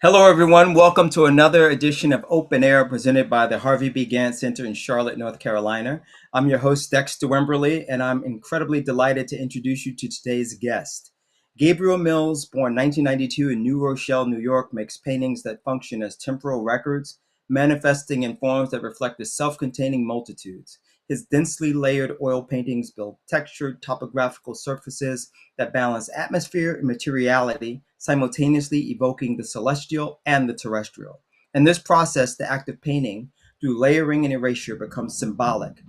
Hello, everyone. Welcome to another edition of Open Air presented by the Harvey B. Gantt Center in Charlotte, North Carolina. I'm your host, Dexter Wimberly, and I'm incredibly delighted to introduce you to today's guest. Gabriel Mills, born 1992 in New Rochelle, New York, makes paintings that function as temporal records, manifesting in forms that reflect the self-containing multitudes. His densely layered oil paintings build textured topographical surfaces that balance atmosphere and materiality, simultaneously evoking the celestial and the terrestrial. In this process, the act of painting, through layering and erasure, becomes symbolic.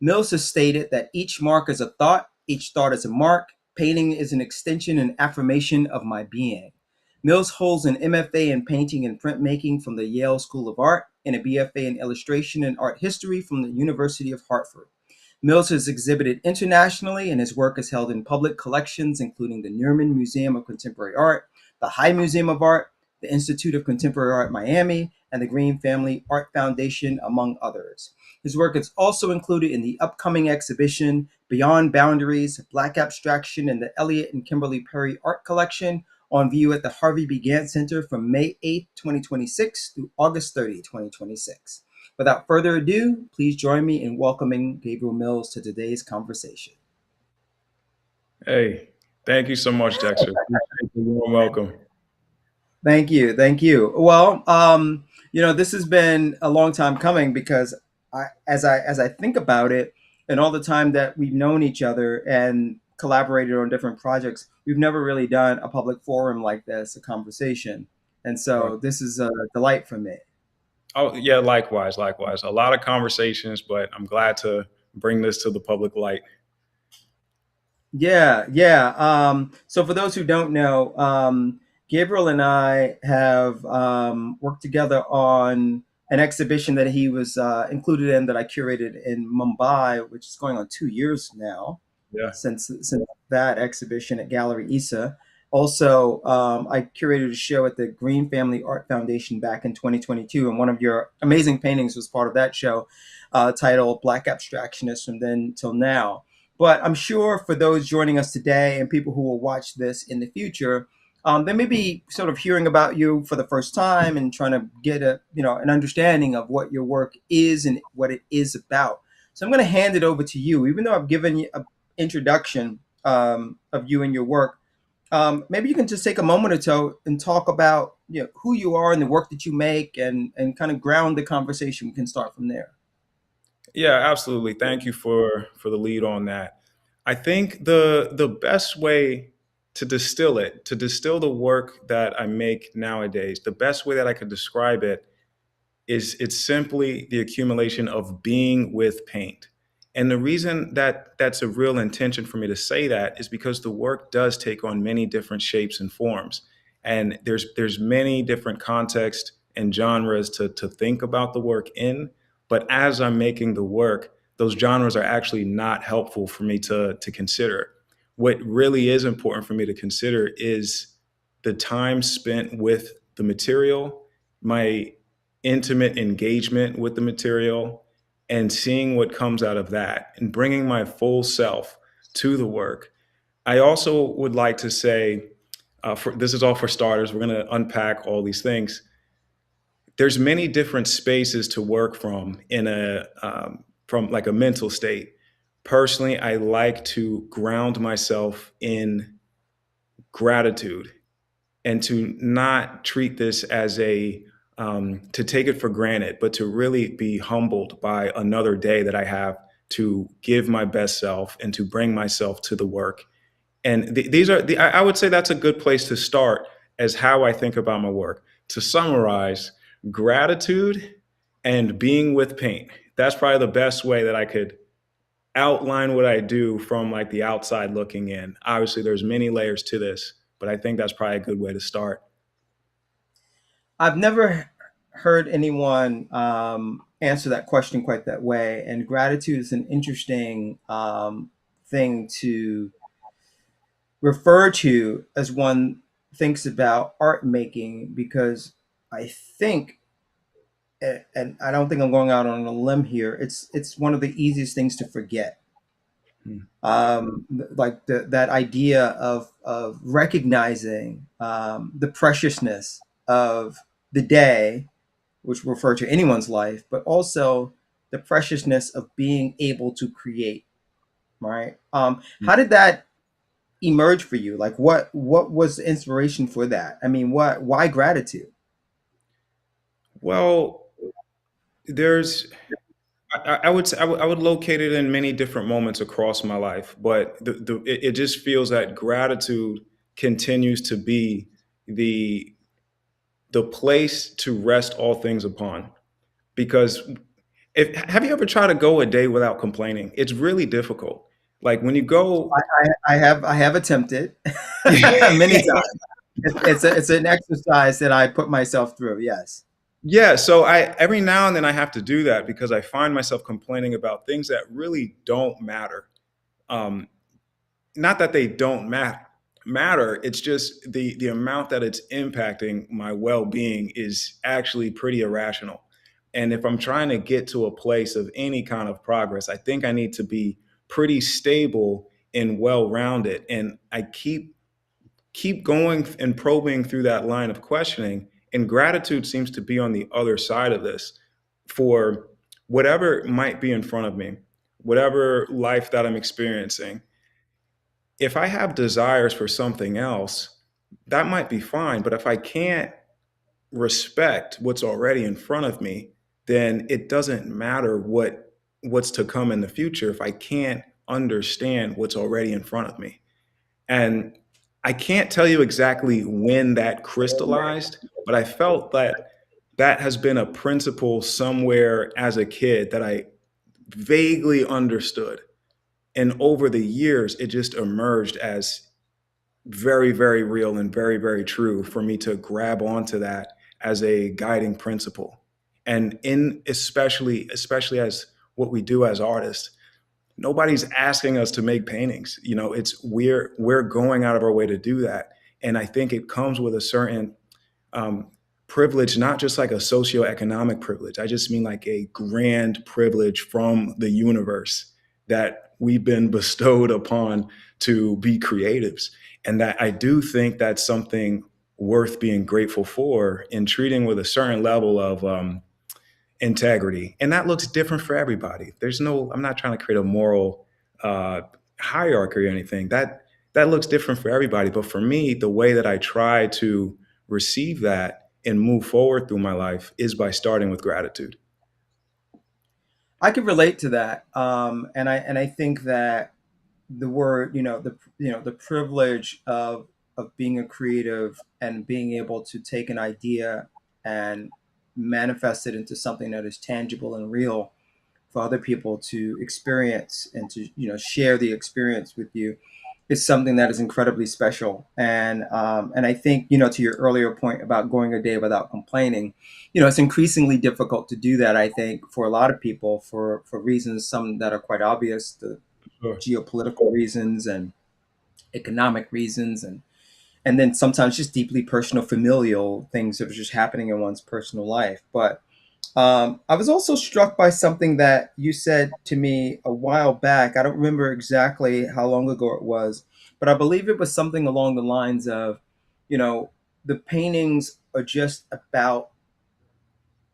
Mills has stated that each mark is a thought, each thought is a mark, painting is an extension and affirmation of my being. Mills holds an MFA in painting and printmaking from the Yale School of Art and a BFA in illustration and art history from the University of Hartford. Mills has exhibited internationally, and his work is held in public collections, including the Nerman Museum of Contemporary Art, the High Museum of Art, the Institute of Contemporary Art Miami, and the Green Family Art Foundation, among others. His work is also included in the upcoming exhibition Beyond Boundaries, Black Abstraction in the Elliot and Kimberly Perry Art Collection, on view at the Harvey B. Gantt Center from May 8, 2026 through August 30, 2026. Without further ado, please join me in welcoming Gabriel Mills to today's conversation. Hey, thank you so much, Dexter. Appreciate the warm welcome. Thank you. Thank you. Well, this has been a long time coming because as I think about it and all the time that we've known each other and collaborated on different projects, we've never really done a public forum like this, a conversation. And so this is a delight for me. Oh, yeah, likewise. A lot of conversations, but I'm glad to bring this to the public light. Yeah. So for those who don't know, Gabriel and I have worked together on an exhibition that he was included in that I curated in Mumbai, which is going on 2 years now. Yeah. Since that exhibition at Gallery Issa. Also, I curated a show at the Green Family Art Foundation back in 2022, and one of your amazing paintings was part of that show, titled Black Abstractionist from then till now. But I'm sure for those joining us today and people who will watch this in the future, they may be sort of hearing about you for the first time and trying to get an understanding of what your work is and what it is about. So I'm going to hand it over to you, even though I've given you a introduction of you and your work. Maybe you can just take a moment or so and talk about who you are and the work that you make and kind of ground the conversation. We can start from there. Yeah, absolutely. Thank you for the lead on that. I think the best way to distill it, to distill the work that I make nowadays, the best way that I could describe it is it's simply the accumulation of being with paint. And the reason that that's a real intention for me to say that is because the work does take on many different shapes and forms. And there's many different contexts and genres to think about the work in. But as I'm making the work, those genres are actually not helpful for me to consider. What really is important for me to consider is the time spent with the material, my intimate engagement with the material, and seeing what comes out of that and bringing my full self to the work. I also would like to say, this is all for starters. We're going to unpack all these things. There's many different spaces to work from in a from like a mental state. Personally, I like to ground myself in gratitude and to not treat this as a to take it for granted, but to really be humbled by another day that I have to give my best self and to bring myself to the work. And these are I would say that's a good place to start as how I think about my work. To summarize, gratitude and being with paint. That's probably the best way that I could outline what I do from like the outside looking in. Obviously, there's many layers to this, but I think that's probably a good way to start. I've never heard anyone answer that question quite that way. And gratitude is an interesting thing to refer to as one thinks about art making, because I think, and I don't think I'm going out on a limb here, it's one of the easiest things to forget. Hmm. Like that idea of recognizing the preciousness of the day, which refer to anyone's life, but also the preciousness of being able to create. Right? How did that emerge for you? Like, what was the inspiration for that? I mean, what why gratitude? Well, there's I would say I would locate it in many different moments across my life, but it just feels that gratitude continues to be the the place to rest all things upon. Because if have you ever tried to go a day without complaining? It's really difficult. Like when you go, I have attempted many times. It's an exercise that I put myself through. Yes. yeah. So I every now and then I have to do that because I find myself complaining about things that really don't matter. Um, Not that they don't matter. It's just the amount that it's impacting my well-being is actually pretty irrational. And if I'm trying to get to a place of any kind of progress, I think I need to be pretty stable and well-rounded. And I keep going and probing through that line of questioning. And gratitude seems to be on the other side of this for whatever might be in front of me, whatever life that I'm experiencing. If I have desires for something else, that might be fine. But if I can't respect what's already in front of me, then it doesn't matter what's to come in the future if I can't understand what's already in front of me. And I can't tell you exactly when that crystallized, but I felt that that has been a principle somewhere as a kid that I vaguely understood. And over the years, it just emerged as very, very real and very, very true for me to grab onto that as a guiding principle. And in especially as what we do as artists, nobody's asking us to make paintings. You know, it's we're going out of our way to do that. And I think it comes with a certain um, privilege, not just like a socioeconomic privilege. I just mean like a grand privilege from the universe that we've been bestowed upon to be creatives. And that I do think that's something worth being grateful for in treating with a certain level of integrity. And that looks different for everybody. I'm not trying to create a moral uh, hierarchy or anything. That looks different for everybody. But for me, the way that I try to receive that and move forward through my life is by starting with gratitude. I can relate to that, and I think that the word, the privilege of being a creative and being able to take an idea and manifest it into something that is tangible and real for other people to experience and to share the experience with you is something that is incredibly special. And I think, to your earlier point about going a day without complaining, it's increasingly difficult to do that, I think, for a lot of people, for reasons, some that are quite obvious, the Sure. geopolitical reasons and economic reasons, and then sometimes just deeply personal familial things that are just happening in one's personal life. But I was also struck by something that you said to me a while back. I don't remember exactly how long ago it was, but I believe it was something along the lines of, you know, the paintings are just about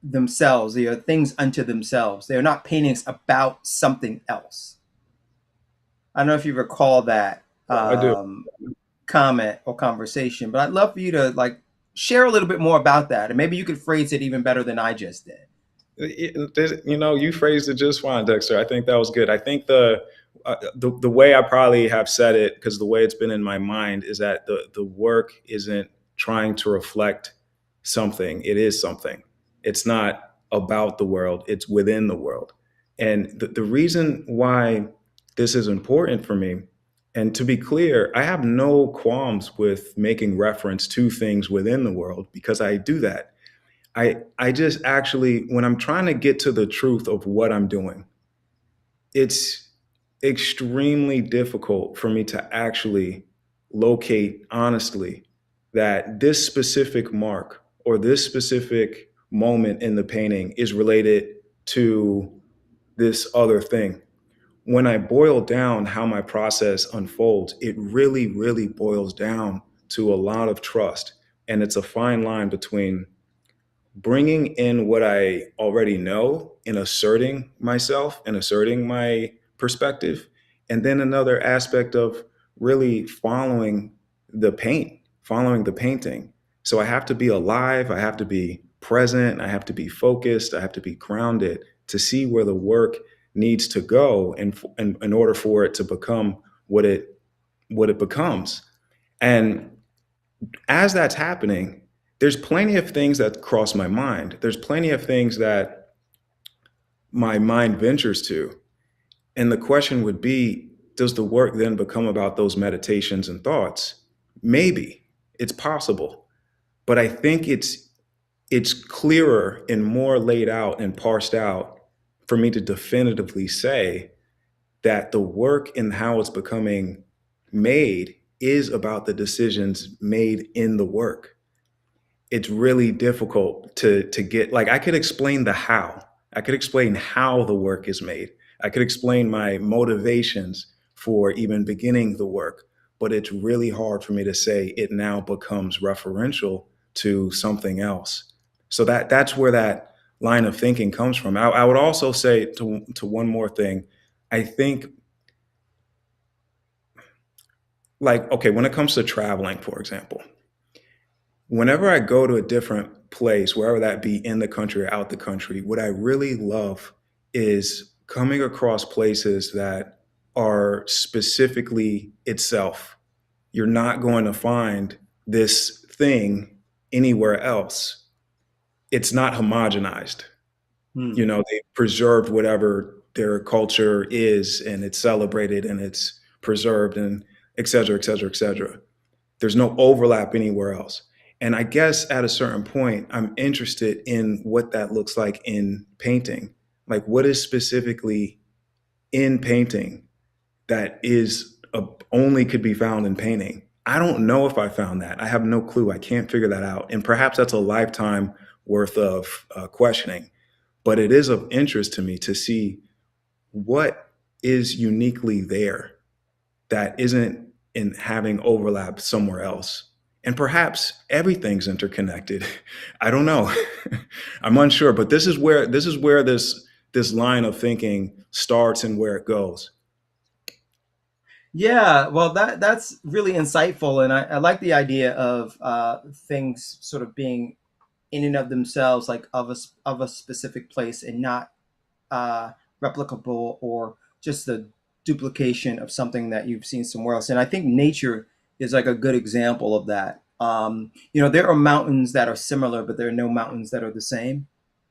themselves. They are things unto themselves. They are not paintings about something else. I don't know if you recall that I do. comment or conversation, but I'd love for you to like share a little bit more about that, and maybe you could phrase it even better than I just did. You phrased it just fine, Dexter. I think that was good. I think the way I probably have said it, because the way it's been in my mind, is that the work isn't trying to reflect something. It is something. It's not about the world. It's within the world. And the reason why this is important for me, and to be clear, I have no qualms with making reference to things within the world because I do that. I just actually, when I'm trying to get to the truth of what I'm doing, it's extremely difficult for me to actually locate honestly that this specific mark or this specific moment in the painting is related to this other thing. When I boil down how my process unfolds, it really, really boils down to a lot of trust. And it's a fine line between bringing in what I already know and asserting myself and asserting my perspective. And then another aspect of really following the painting. So I have to be alive, I have to be present, I have to be focused, I have to be grounded to see where the work needs to go and in order for it to become what it becomes. And as that's happening, there's plenty of things that cross my mind. There's plenty of things that my mind ventures to. And the question would be, does the work then become about those meditations and thoughts? Maybe. It's possible. But I think it's clearer and more laid out and parsed out for me to definitively say that the work and how it's becoming made is about the decisions made in the work. It's really difficult to get, like, I could explain the how. I could explain how the work is made. I could explain my motivations for even beginning the work, but it's really hard for me to say it now becomes referential to something else. So that's where that line of thinking comes from. I would also say to one more thing. I think, like, okay, when it comes to traveling, for example, whenever I go to a different place, wherever that be in the country or out the country, what I really love is coming across places that are specifically itself. You're not going to find this thing anywhere else. It's not homogenized. Hmm. They preserved whatever their culture is and it's celebrated and it's preserved and et cetera, et cetera, et cetera. There's no overlap anywhere else. And I guess at a certain point, I'm interested in what that looks like in painting. Like, what is specifically in painting that is only could be found in painting? I don't know if I found that. I have no clue. I can't figure that out. And perhaps that's a lifetime worth of questioning. But it is of interest to me to see what is uniquely there that isn't in having overlap somewhere else. And perhaps everything's interconnected. I don't know. I'm unsure, but this is where this line of thinking starts and where it goes. Yeah, well, that's really insightful, and I like the idea of things sort of being in and of themselves, like of a specific place, and not replicable or just the duplication of something that you've seen somewhere else. And I think nature is like a good example of that. There are mountains that are similar, but there are no mountains that are the same,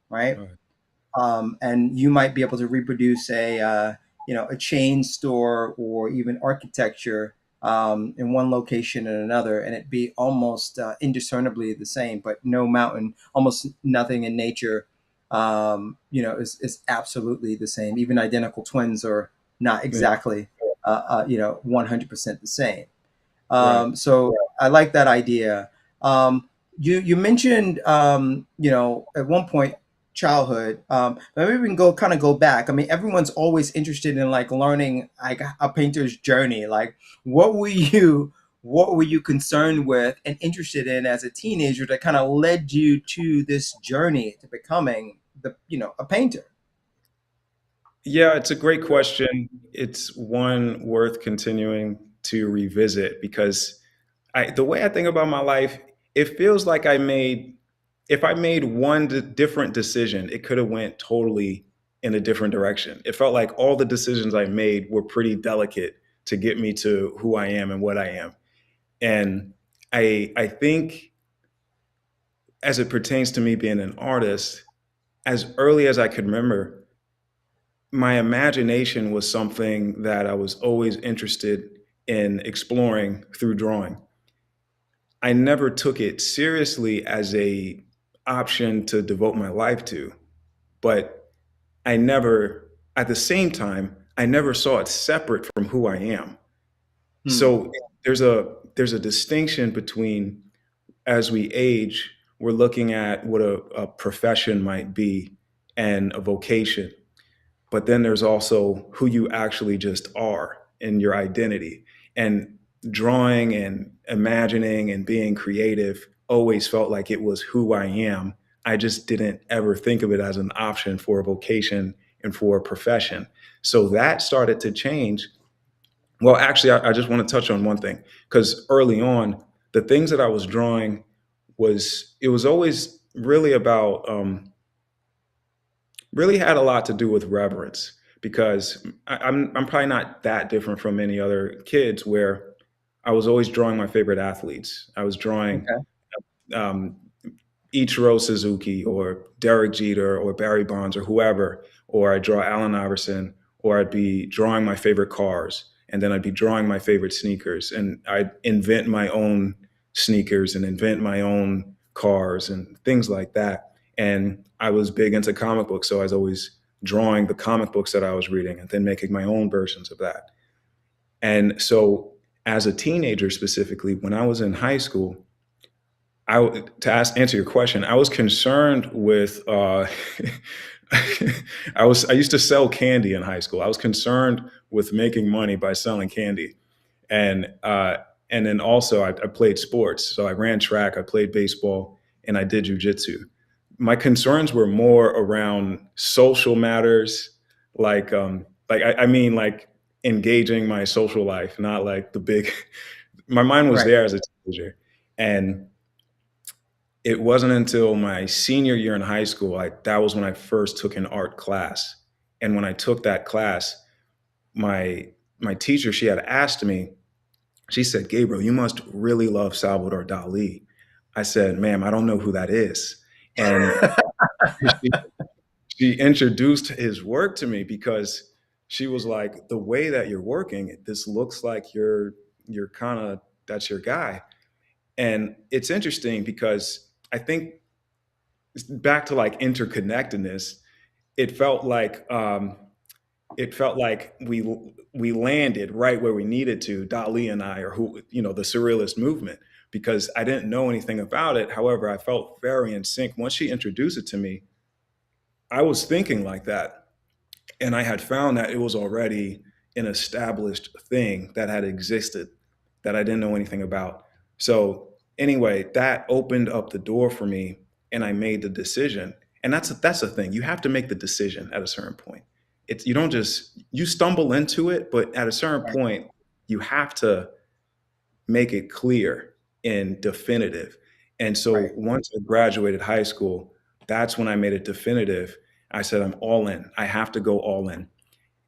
right? Right. And you might be able to reproduce a chain store or even architecture in one location and another, and it be almost indiscernibly the same. But no mountain, almost nothing in nature, is absolutely the same. Even identical twins are not Yeah. exactly 100% the same. Right. So I like that idea. You mentioned at one point childhood. Maybe we can go back. I mean, everyone's always interested in like learning like a painter's journey. Like, what were you what were you concerned with and interested in as a teenager that kind of led you to this journey to becoming a painter? Yeah, it's a great question. It's one worth continuing to revisit because the way I think about my life, it feels like if I made one different decision, it could have went totally in a different direction. It felt like all the decisions I made were pretty delicate to get me to who I am and what I am. And I think as it pertains to me being an artist, as early as I could remember, my imagination was something that I was always interested in exploring through drawing. I never took it seriously as a option to devote my life to, but I never at the same time, I never saw it separate from who I am. Hmm. So there's a distinction between as we age, we're looking at what a profession might be and a vocation. But then there's also who you actually just are and your identity. And drawing and imagining and being creative always felt like it was who I am. I just didn't ever think of it as an option for a vocation and for a profession. So that started to change. Well, actually, I just want to touch on one thing because early on, the things that I was drawing it was always really about really had a lot to do with reverence because I'm probably not that different from many other kids where I was always drawing my favorite athletes. I was drawing Okay. um, Ichiro Suzuki or Derek Jeter or Barry Bonds or whoever, or I'd draw Allen Iverson, or I'd be drawing my favorite cars, and then I'd be drawing my favorite sneakers, and I'd invent my own sneakers and invent my own cars and things like that. And I was big into comic books, so I was always drawing the comic books that I was reading and then making my own versions of that. And so, as a teenager specifically, when I was in high school, answer your question, I was concerned with. I used to sell candy in high school. I was concerned with making money by selling candy, and then also I played sports. So I ran track, I played baseball, and I did jujitsu. My concerns were more around social matters, I mean like engaging my social life, not like the big. My mind was Right. there as a teenager, and it wasn't until my senior year in high school, that was when I first took an art class. And when I took that class, my my teacher, she had asked me, she said, "Gabriel, you must really love Salvador Dali." I said, "Ma'am, I don't know who that is." And she, she introduced his work to me because she was like, "The way that you're working, this looks like you're kind of that's your guy." And it's interesting because I think back to like interconnectedness, it felt like we landed right where we needed to, Dali and I, or who the surrealist movement, because I didn't know anything about it. However, I felt very in sync. Once she introduced it to me, I was thinking like that, and I had found that it was already an established thing that had existed that I didn't know anything about. So anyway, that opened up the door for me, and I made the decision. And that's the thing. You have to make the decision at a certain point. You don't just you stumble into it, but at a certain Right. point, you have to make it clear and definitive. And so Right. once I graduated high school, that's when I made it definitive. I said, I'm all in. I have to go all in.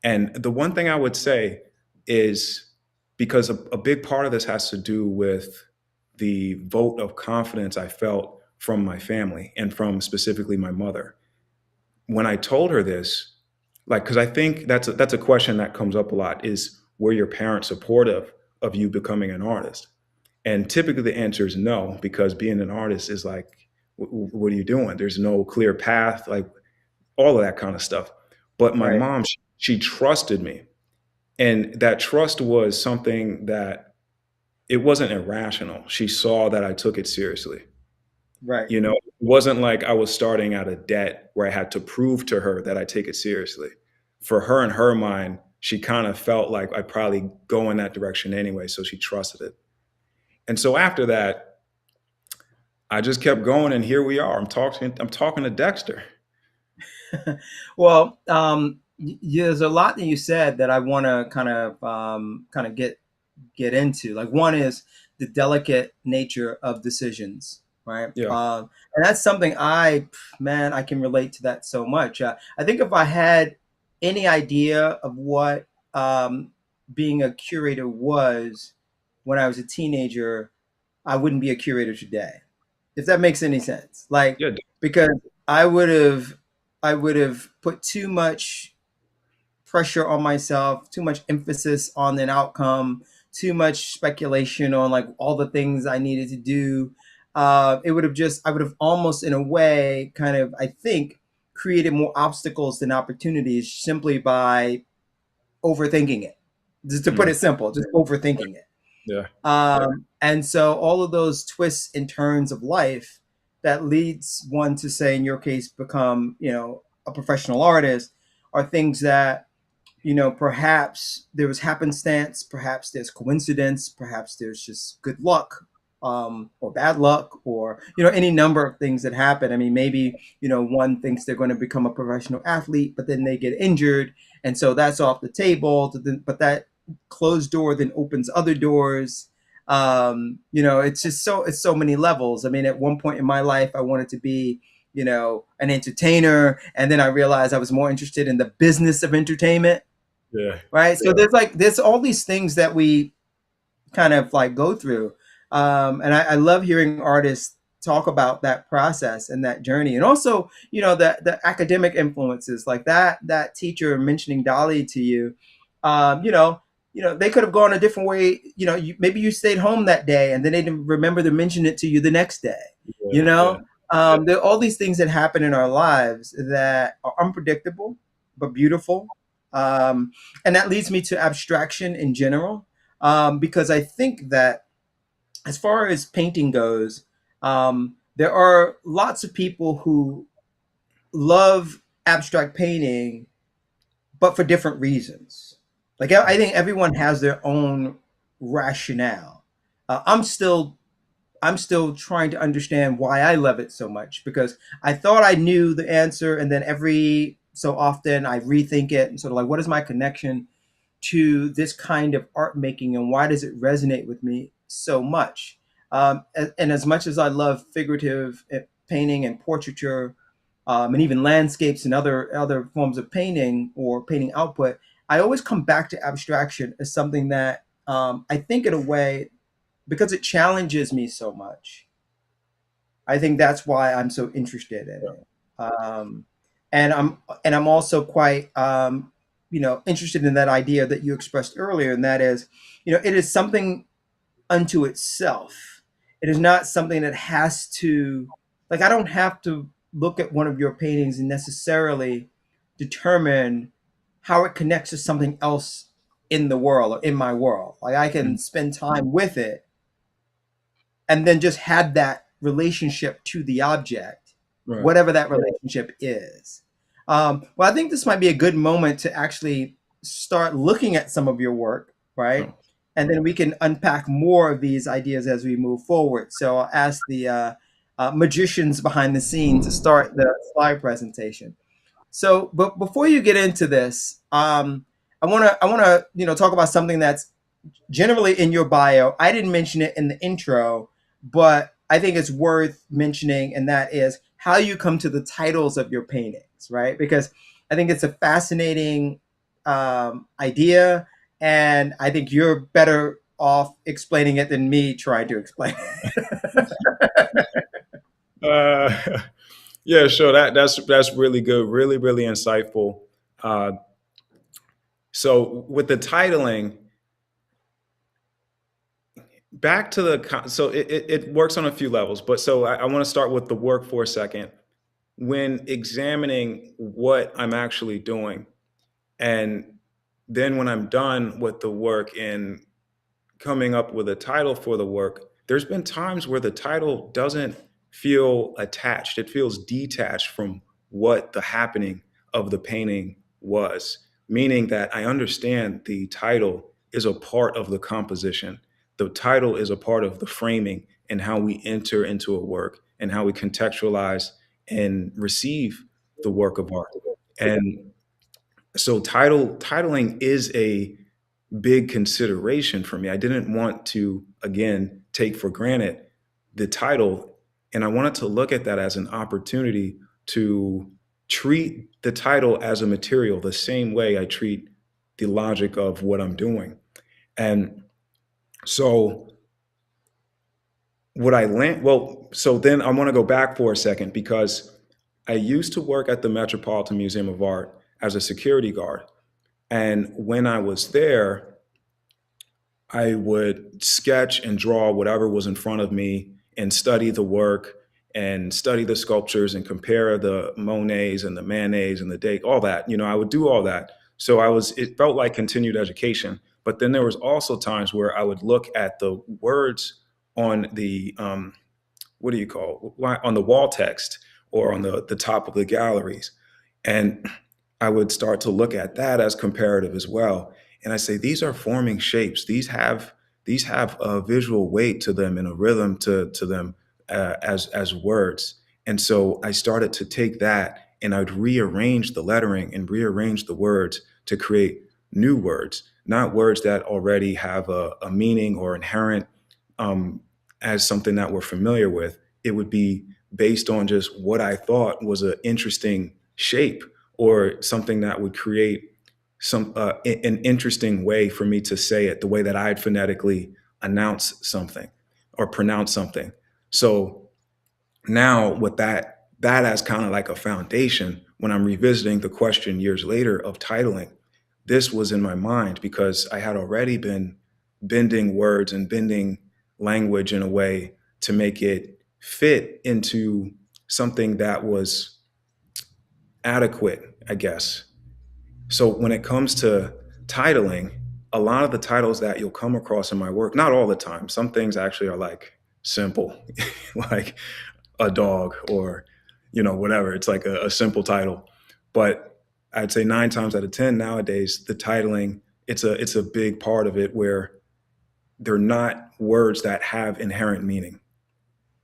And the one thing I would say is, because a big part of this has to do with the vote of confidence I felt from my family and from specifically my mother. When I told her this, like, because I think that's a question that comes up a lot, is, were your parents supportive of you becoming an artist? And typically the answer is no, because being an artist is like, what are you doing? There's no clear path, like all of that kind of stuff. But my Right. mom, she trusted me. And that trust was something that, it wasn't irrational. She saw that I took it seriously. Right. You know, it wasn't like I was starting out of debt where I had to prove to her that I take it seriously. For her, in her mind, she kind of felt like I'd probably go in that direction anyway, so she trusted it. And so after that, I just kept going, and here we are. I'm talking to Dexter. Well, there's a lot that you said that I want to kind of get into. Like one is the delicate nature of decisions, right? Yeah. And that's something man, I can relate to that so much. I think if I had any idea of what being a curator was when I was a teenager, I wouldn't be a curator today, if that makes any sense. Like, Yeah. because I would have, I would have put too much pressure on myself, too much emphasis on an outcome, too much speculation on like all the things I needed to do. It would have just, I would have almost in a way kind of, I think, created more obstacles than opportunities simply by overthinking it. Just to put Mm, it simple, just overthinking it. yeah. And so all of those twists and turns of life that leads one to say, in your case, become, a professional artist, are things that, perhaps there was happenstance, perhaps there's coincidence, perhaps there's just good luck, or bad luck, or, any number of things that happen. I mean, maybe, one thinks they're going to become a professional athlete, but then they get injured. And so that's off the table. But that closed door then opens other doors. It's so many levels. I mean, at one point in my life, I wanted to be, an entertainer. And then I realized I was more interested in the business of entertainment. Yeah. Right. So there's all these things that we kind of like go through. And I love hearing artists talk about that process and that journey. And also, the academic influences like that teacher mentioning Dolly to you, um, you know, they could have gone a different way. Maybe you stayed home that day and then they didn't remember to mention it to you the next day, you Yeah. Yeah. know? There are all these things that happen in our lives that are unpredictable, but beautiful. And that leads me to abstraction in general, because I think that as far as painting goes, there are lots of people who love abstract painting, but for different reasons. Like I think everyone has their own rationale. I'm still trying to understand why I love it so much, because I thought I knew the answer, and then every so often I rethink it and sort of like, what is my connection to this kind of art making, and why does it resonate with me so much? And as much as I love figurative painting and portraiture, and even landscapes and other forms of painting or painting output, I always come back to abstraction as something that, I think in a way, because it challenges me so much, I think that's why I'm so interested in it. Um, and I'm also quite, interested in that idea that you expressed earlier, and that is, it is something unto itself. It is not something that has to, like, I don't have to look at one of your paintings and necessarily determine how it connects to something else in the world or in my world. Like I can Mm, spend time with it and then just had that relationship to the object, right. whatever that relationship is. Well, I think this might be a good moment to actually start looking at some of your work, right? Oh, And then we can unpack more of these ideas as we move forward. So I'll ask the magicians behind the scenes to start the slide presentation. So, but before you get into this, I want to talk about something that's generally in your bio. I didn't mention it in the intro, but I think it's worth mentioning, and that is how you come to the titles of your paintings, right? Because I think it's a fascinating idea, and I think you're better off explaining it than me trying to explain it. Uh, yeah, sure. That's really good. Really, really insightful. Uh, so with the titling, back to so it works on a few levels. But so I want to start with the work for a second. When examining what I'm actually doing, and then when I'm done with the work and coming up with a title for the work, there's been times where the title doesn't feel attached. It feels detached from what the happening of the painting was, meaning that I understand the title is a part of the composition. The title is a part of the framing and how we enter into a work and how we contextualize and receive the work of art. And so titling is a big consideration for me. I didn't want to, again, take for granted the title. And I wanted to look at that as an opportunity to treat the title as a material the same way I treat the logic of what I'm doing. And so what I learned, well, so then I want to go back for a second because I used to work at the Metropolitan Museum of Art as a security guard. And when I was there, I would sketch and draw whatever was in front of me and study the work and study the sculptures and compare the Monets and the Manets and the Degas, all that. I would do all that. So it felt like continued education. But then there was also times where I would look at the words on the, what do you call, on the wall text or on the top of the galleries. And I would start to look at that as comparative as well. And I say, these are forming shapes. These have a visual weight to them and a rhythm to them as words. And so I started to take that and I'd rearrange the lettering and rearrange the words to create new words, not words that already have a meaning or inherent as something that we're familiar with. It would be based on just what I thought was an interesting shape or something that would create an interesting way for me to say it, the way that I'd phonetically announce something or pronounce something. So now with that as kind of like a foundation, when I'm revisiting the question years later of titling, this was in my mind because I had already been bending words and bending language in a way to make it fit into something that was adequate, I guess. So when it comes to titling, a lot of the titles that you'll come across in my work, not all the time, some things actually are like simple, like a dog or, whatever. It's like a simple title. But I'd say 9 times out of 10 nowadays, the titling, it's a big part of it where they're not words that have inherent meaning.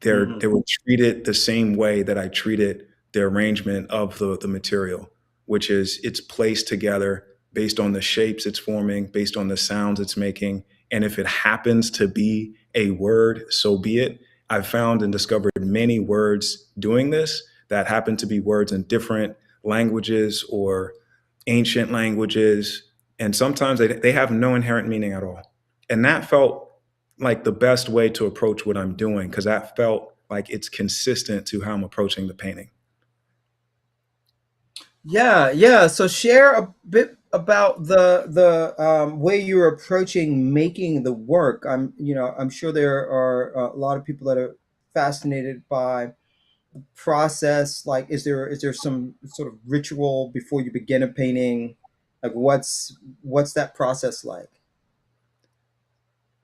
They were treated the same way that I treated the arrangement of the material, which is it's placed together based on the shapes it's forming, based on the sounds it's making. And if it happens to be a word, so be it. I've found and discovered many words doing this that happen to be words in different languages or ancient languages. And sometimes they have no inherent meaning at all. And that felt like the best way to approach what I'm doing because that felt like it's consistent to how I'm approaching the painting. Yeah, yeah. So share a bit about the way you're approaching making the work. I'm sure there are a lot of people that are fascinated by the process. Like, is there some sort of ritual before you begin a painting? Like, what's that process like?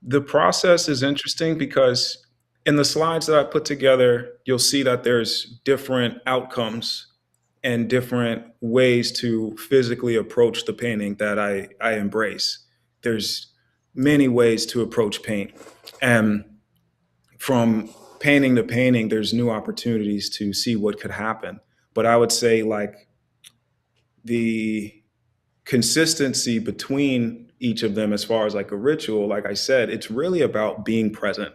The process is interesting because in the slides that I put together, you'll see that there's different outcomes and different ways to physically approach the painting that I embrace. There's many ways to approach paint. And from painting to painting, there's new opportunities to see what could happen. But I would say like the consistency between each of them as far as like a ritual, like I said, it's really about being present.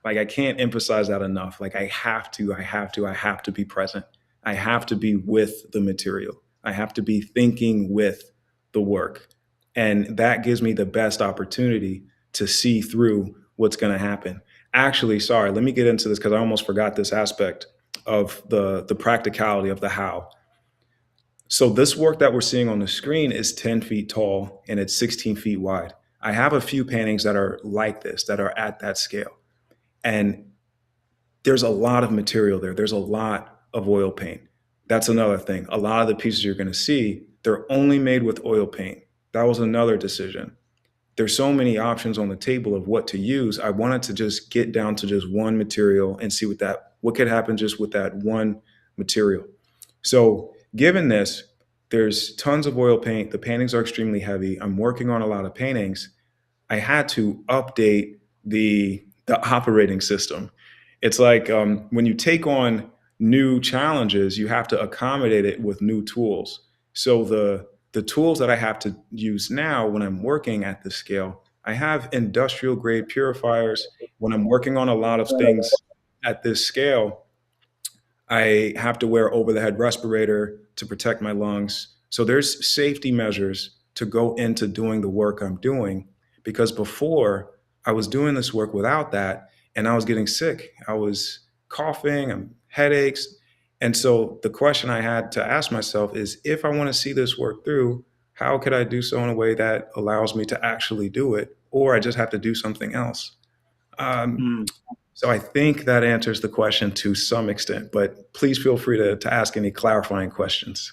Like I can't emphasize that enough. Like I have to be present. I have to be with the material. I have to be thinking with the work. And that gives me the best opportunity to see through what's going to happen. Actually, sorry, let me get into this because I almost forgot this aspect of the practicality of the how. So this work that we're seeing on the screen is 10 feet tall and it's 16 feet wide. I have a few paintings that are like this, that are at that scale. And there's a lot of material there. There's a lot of oil paint. That's another thing. A lot of the pieces you're going to see, they're only made with oil paint. That was another decision. There's so many options on the table of what to use. I wanted to just get down to just one material and see what could happen just with that one material. So given this, there's tons of oil paint. The paintings are extremely heavy. I'm working on a lot of paintings. I had to update the operating system. It's like when you take on new challenges, you have to accommodate it with new tools. So the tools that I have to use now when I'm working at this scale, I have industrial grade purifiers. When I'm working on a lot of things at this scale, I have to wear over the head respirator to protect my lungs. So there's safety measures to go into doing the work I'm doing, because before I was doing this work without that and I was getting sick. I was coughing and headaches. And so the question I had to ask myself is, if I want to see this work through, how could I do so in a way that allows me to actually do it? Or I just have to do something else. Um, Mm. so I think that answers the question to some extent, but please feel free to ask any clarifying questions.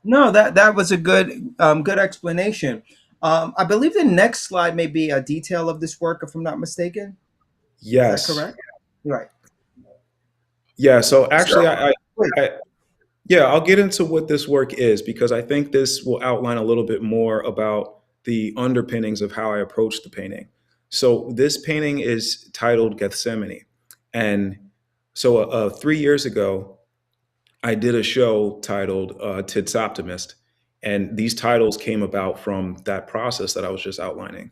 No, that was a good explanation. I believe the next slide may be a detail of this work, if I'm not mistaken. Is that Yes. correct? Right. Yeah. So actually, So, wait. I yeah, I'll get into what this work is because I think this will outline a little bit more about the underpinnings of how I approach the painting. So this painting is titled Gethsemane. And so 3 years ago, I did a show titled Tits Optimist. And these titles came about from that process that I was just outlining.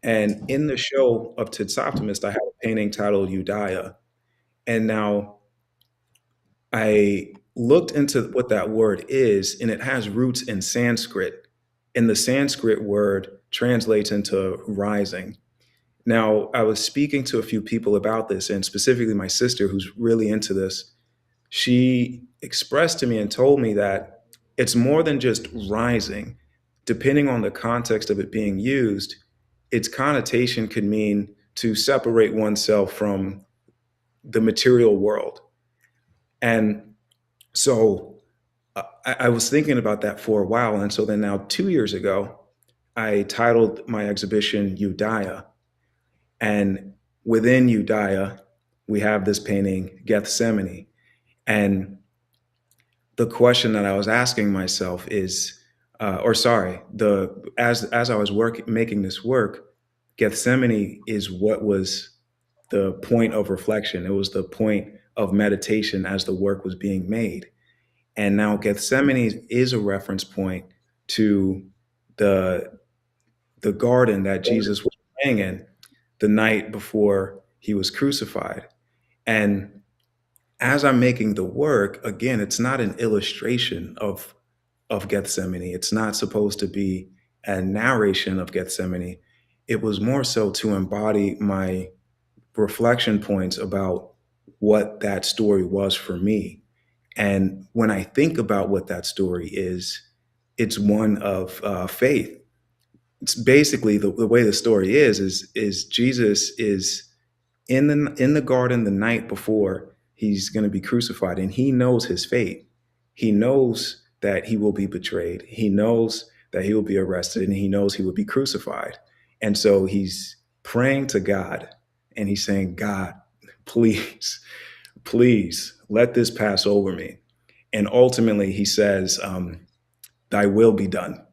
And in the show of Tits Optimist, I had a painting titled Udaya. And now I looked into what that word is, and it has roots in Sanskrit. And the Sanskrit word translates into rising. Now, I was speaking to a few people about this, and specifically my sister, who's really into this. She expressed to me and told me that it's more than just rising. Depending on the context of it being used, its connotation could mean to separate oneself from the material world. And so I was thinking about that for a while. And so then now 2 years ago, I titled my exhibition Udaya. And within Udaya, we have this painting, Gethsemane. And the question that I was asking myself is, or sorry, as I was making this work, Gethsemane is what was the point of reflection. It was the point of meditation as the work was being made. And now Gethsemane is a reference point to the the garden that Jesus was praying in the night before he was crucified. And as I'm making the work, again, it's not an illustration of Gethsemane. It's not supposed to be a narration of Gethsemane. It was more so to embody my reflection points about what that story was for me. And when I think about what that story is, it's one of faith. It's basically the way the story is Jesus is in the garden the night before he's going to be crucified, and he knows his fate. He knows that he will be betrayed. He knows that he will be arrested, and he knows he will be crucified. And so he's praying to God, and he's saying, God, please, please let this pass over me. And ultimately, he says, "Thy will be done."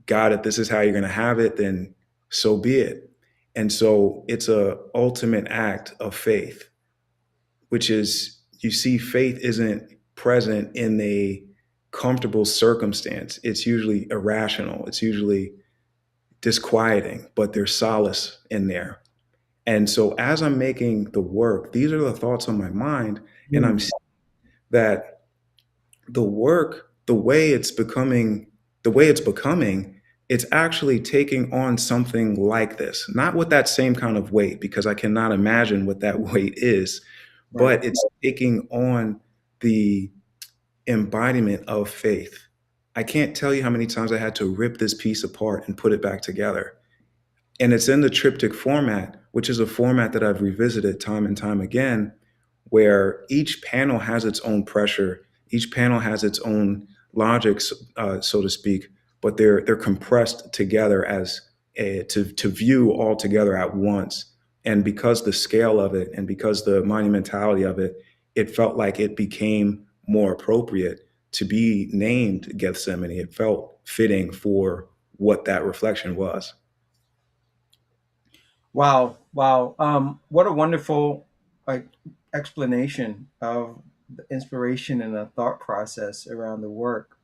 God, if this is how you're going to have it, then so be it. And so it's a ultimate act of faith, which is, you see, faith isn't present in a comfortable circumstance. It's usually irrational. It's usually disquieting, but there's solace in there. And so as I'm making the work, these are the thoughts on my mind, and I'm Mm. seeing that the work, the way it's becoming the way it's becoming, it's actually taking on something like this, not with that same kind of weight, because I cannot imagine what that weight is, Right. but it's taking on the embodiment of faith. I can't tell you how many times I had to rip this piece apart and put it back together. And it's in the triptych format, which is a format that I've revisited time and time again, where each panel has its own pressure, each panel has its own logic, so to speak, but they're compressed together as to view all together at once. And because the scale of it and because the monumentality of it, it felt like it became more appropriate to be named Gethsemane. It felt fitting for what that reflection was. Wow, wow. What a wonderful like explanation of the inspiration and the thought process around the work.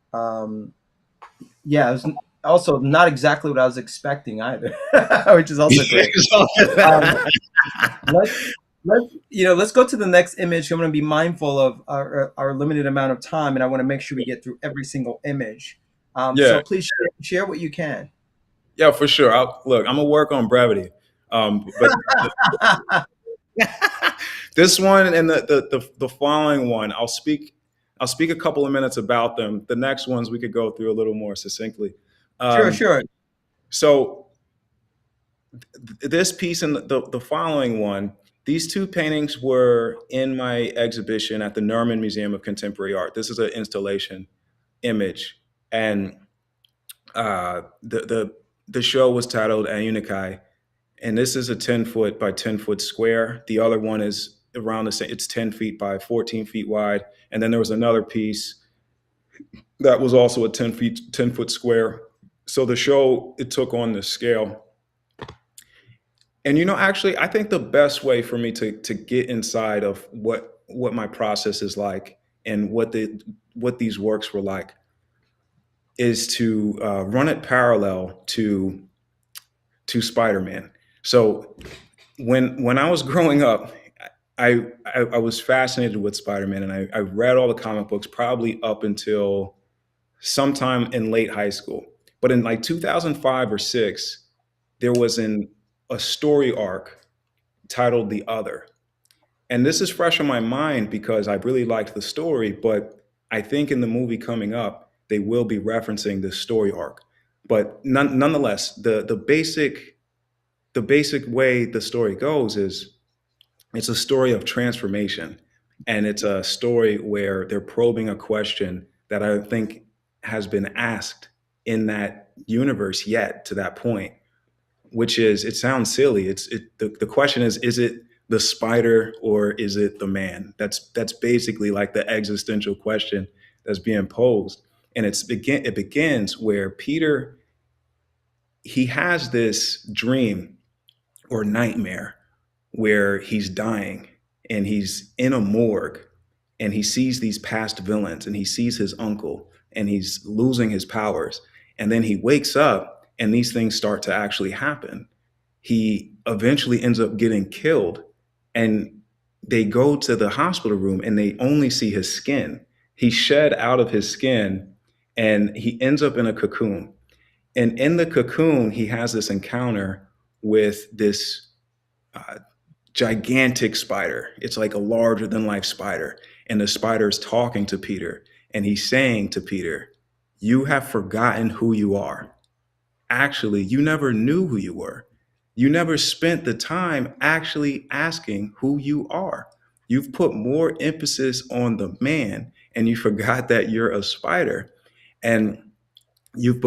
Yeah, it was also not exactly what I was expecting either, which is also great. Um, let's let's go to the next image. I'm going to be mindful of our limited amount of time, and I want to make sure we get through every single image. So Yeah, please share what you can. yeah, for sure. Look, I'm gonna work on brevity, but this one and the following one, I'll speak a couple of minutes about them. The next ones we could go through a little more succinctly. Sure, Um, sure. so this piece and the following one, these two paintings were in my exhibition at the Nerman Museum of Contemporary Art. This is an installation image, and the show was titled Unikai, and this is a 10-foot by 10-foot square. The other one is around the same, it's 10 feet by 14 feet wide. And then there was another piece that was also a 10-foot square. So the show, it took on this scale. And actually, I think the best way for me to get inside of what my process is like and what these works were like is to run it parallel to Spider-Man. So when I was growing up, I was fascinated with Spider-Man, and I read all the comic books probably up until sometime in late high school. But in like 2005 or six, there was a story arc titled The Other. And this is fresh on my mind because I really liked the story, but I think in the movie coming up, they will be referencing this story arc. But nonetheless, the basic way the story goes is it's a story of transformation, and it's a story where they're probing a question that I think has been asked in that universe yet to that point, which is, it sounds silly, the question is it the spider or is it the man? That's basically like the existential question that's being posed. And it begins where Peter, he has this dream or nightmare where he's dying and he's in a morgue, and he sees these past villains, and he sees his uncle, and he's losing his powers. And then he wakes up and these things start to actually happen. He eventually ends up getting killed, and they go to the hospital room and they only see his skin. He shed out of his skin and he ends up in a cocoon. And in the cocoon, he has this encounter with this uh, gigantic spider. It's like a larger than life spider. And the spider is talking to Peter, and he's saying to Peter, "You have forgotten who you are. Actually, you never knew who you were. You never spent the time actually asking who you are. You've put more emphasis on the man, and you forgot that you're a spider. And you've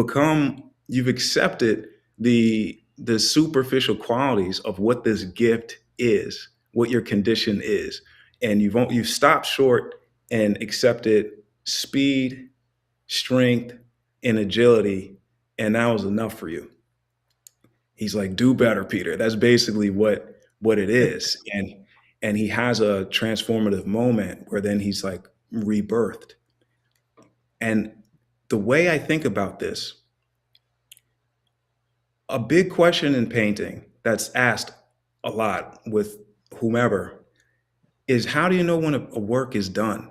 accepted the superficial qualities of what this gift is, what your condition is, and you've stopped short and accepted speed, strength, and agility, and that was enough for you." He's like, "Do better, Peter." That's basically what it is. And he has a transformative moment where then he's like rebirthed. And the way I think about this, a big question in painting that's asked a lot with whomever is, how do you know when a work is done?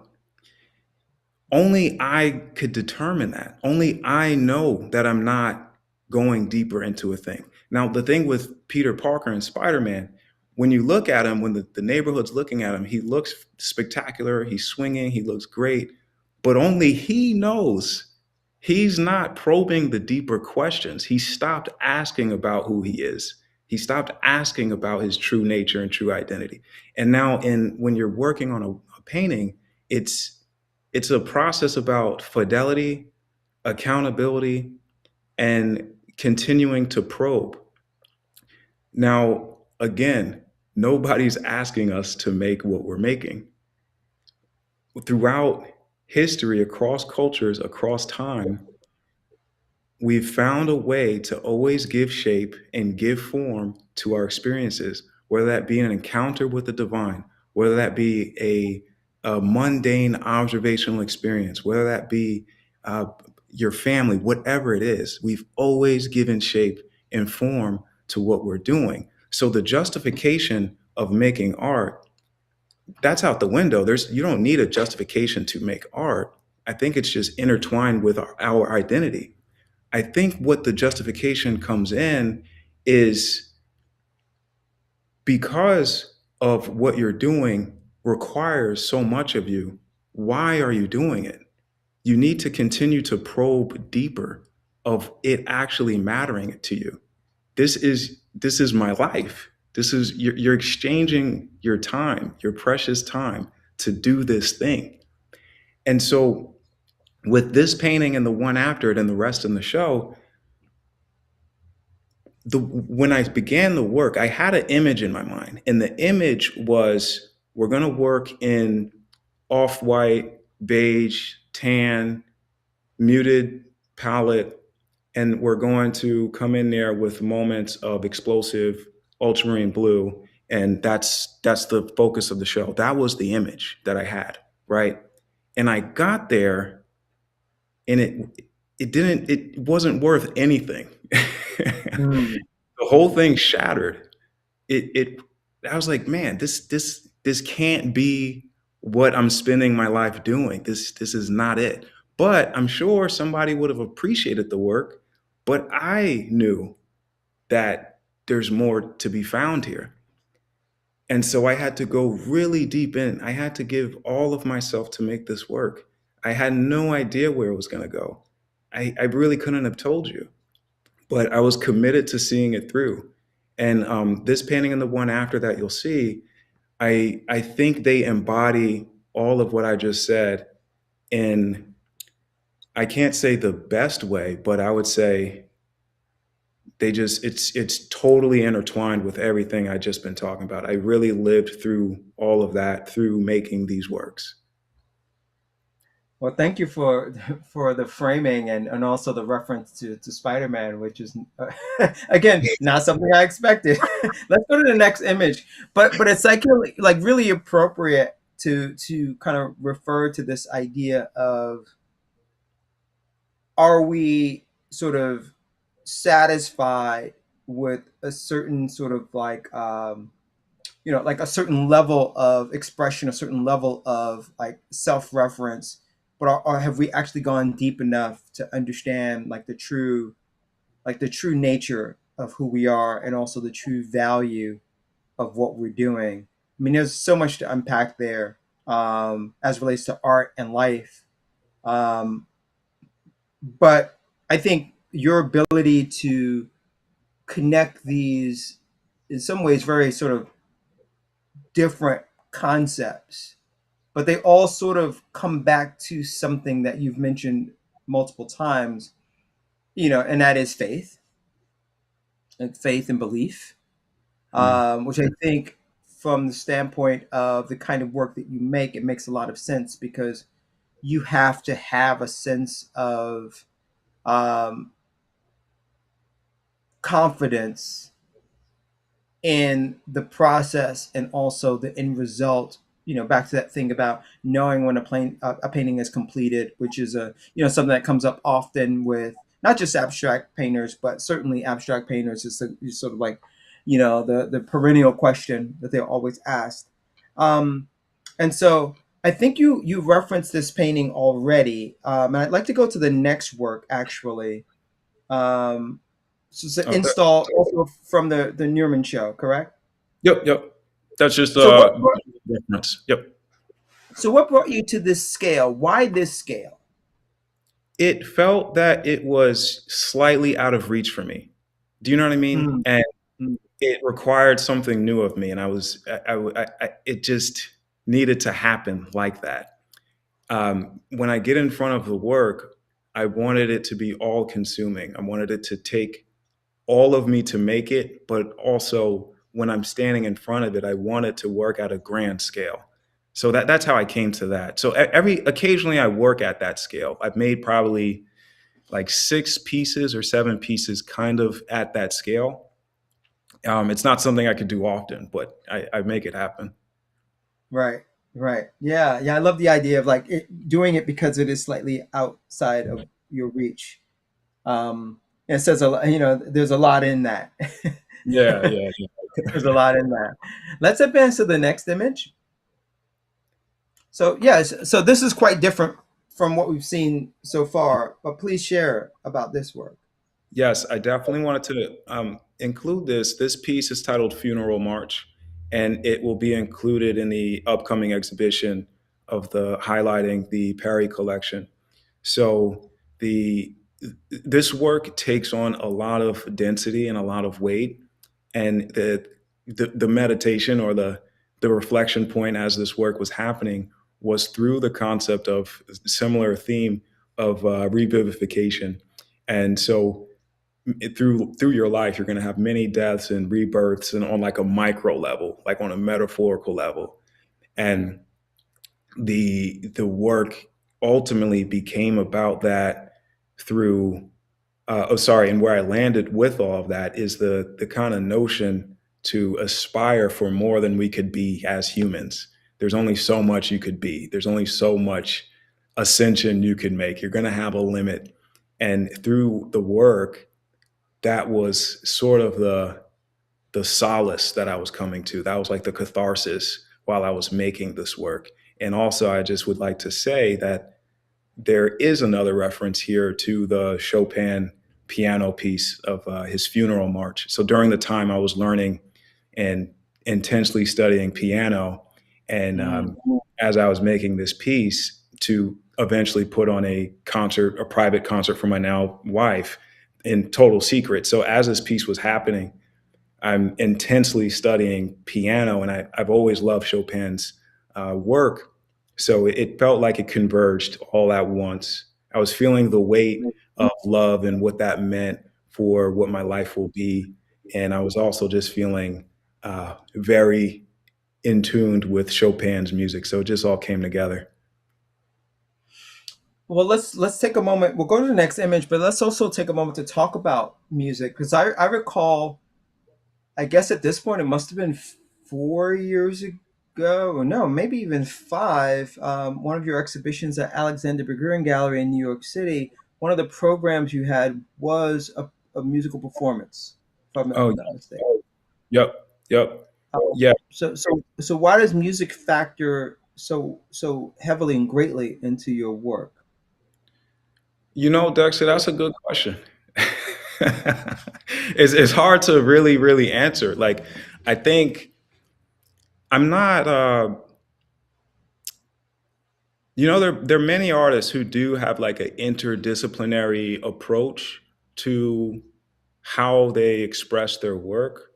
Only I could determine that. Only I know that I'm not going deeper into a thing. Now, the thing with Peter Parker and Spider-Man, when you look at him, when the neighborhood's looking at him, he looks spectacular, he's swinging, he looks great, but only he knows he's not probing the deeper questions. He stopped asking about who he is. He stopped asking about his true nature and true identity. And now when you're working on a painting, it's a process about fidelity, accountability, and continuing to probe. Now, again, nobody's asking us to make what we're making. Throughout history, across cultures, across time, we've found a way to always give shape and give form to our experiences, whether that be an encounter with the divine, whether that be a mundane observational experience, whether that be uh, your family, whatever it is, we've always given shape and form to what we're doing. So the justification of making art, that's out the window. You don't need a justification to make art. I think it's just intertwined with our identity. I think what the justification comes in is because of what you're doing requires so much of you. Why are you doing it? You need to continue to probe deeper of it actually mattering to you. This is my life. This is you're exchanging your time, your precious time to do this thing. And so with this painting and the one after it and the rest in the show, when I began the work, I had an image in my mind, and the image was we're going to work in off-white, beige, tan, muted palette, and we're going to come in there with moments of explosive ultramarine blue, and that's the focus of the show. That was the image that I had, right? And I got there, and it wasn't worth anything. Mm. The whole thing shattered. It I was like, man, this can't be what I'm spending my life doing. This is not it. But I'm sure somebody would have appreciated the work, but I knew that there's more to be found here. And so I had to go really deep in. I had to give all of myself to make this work. I had no idea where it was going to go. I really couldn't have told you, but I was committed to seeing it through. And this painting and the one after that you'll see, I think they embody all of what I just said in, I can't say the best way, but I would say it's totally intertwined with everything I just been talking about. I really lived through all of that through making these works. Well, thank you for for the framing and also the reference to Spider-Man, which is again not something I expected. Let's go to the next image, but it's like really appropriate to kind of refer to this idea of, are we sort of satisfied with a certain sort of like like a certain level of expression, a certain level of like self-reference, but or have we actually gone deep enough to understand like the true nature of who we are and also the true value of what we're doing? I mean, there's so much to unpack there, as relates to art and life. Um, but I think your ability to connect these, in some ways, very sort of different concepts, but they all sort of come back to something that you've mentioned multiple times, and that is faith, and faith and belief, Mm, which I think, from the standpoint of the kind of work that you make, it makes a lot of sense because you have to have a sense of um, confidence in the process and also the end result. Back to that thing about knowing when a painting is completed, which is something that comes up often with not just abstract painters, but certainly abstract painters is sort of like the perennial question that they're always asked. And so I think you referenced this painting already, and I'd like to go to the next work actually. Um, so it's an Okay. install also from the Newman show, correct? Yep, yep. That's just So what brought, reference. Yep. so what brought you to this scale? Why this scale? It felt that it was slightly out of reach for me. Do you know what I mean? Mm, And mm, it required something new of me, and it just needed to happen like that. When I get in front of the work, I wanted it to be all consuming. I wanted it to take all of me to make it, but also when I'm standing in front of it, I want it to work at a grand scale. So that's how I came to that. So every occasionally I work at that scale. I've made probably like 6 pieces or 7 pieces kind of at that scale. It's not something I could do often, but I make it happen. right, right. Yeah, yeah. I love the idea of like doing it because it is slightly outside of your reach. It says a lot, there's a lot in that. Yeah, yeah, yeah. There's a lot in that. Let's advance to the next image. So yes, so this is quite different from what we've seen so far, but please share about this work. Yes, I definitely wanted to include this. This piece is titled Funeral March, and it will be included in the upcoming exhibition of the highlighting the Perry collection. So the this work takes on a lot of density and a lot of weight, and the meditation or the reflection point as this work was happening was through the concept of similar theme of revivification. And so through your life you're going to have many deaths and rebirths, and on like a micro level, like on a metaphorical level. And the work ultimately became about that through and where I landed with all of that is the kind of notion to aspire for more than we could be as humans. There's only so much you could be. There's only so much ascension you can make. You're going to have a limit. And through the work, that was sort of the solace that I was coming to. That was like the catharsis while I was making this work. And also, I just would like to say that there is another reference here to the Chopin piano piece of his funeral march. So during the time I was learning and intensely studying piano, and Mm. as I was making this piece to eventually put on a concert, a private concert for my now wife in total secret. So as this piece was happening, I'm intensely studying piano, and I've always loved Chopin's work. So it felt like it converged all at once. I was feeling the weight of love and what that meant for what my life will be. And I was also just feeling very in tuned with Chopin's music. So it just all came together. Well, let's take a moment. We'll go to the next image, but let's also take a moment to talk about music because I recall, I guess at this point it must have been 4 years ago, or no, maybe even five. One of your exhibitions at Alexander Berggruen Gallery in New York City. One of the programs you had was a musical performance, if I'm Oh, not mistaken. yep, yep, Um, yeah. so why does music factor so heavily and greatly into your work? You know, Dexter, that's a good question. It's hard to really answer. Like, I think I'm not. There are many artists who do have like an interdisciplinary approach to how they express their work.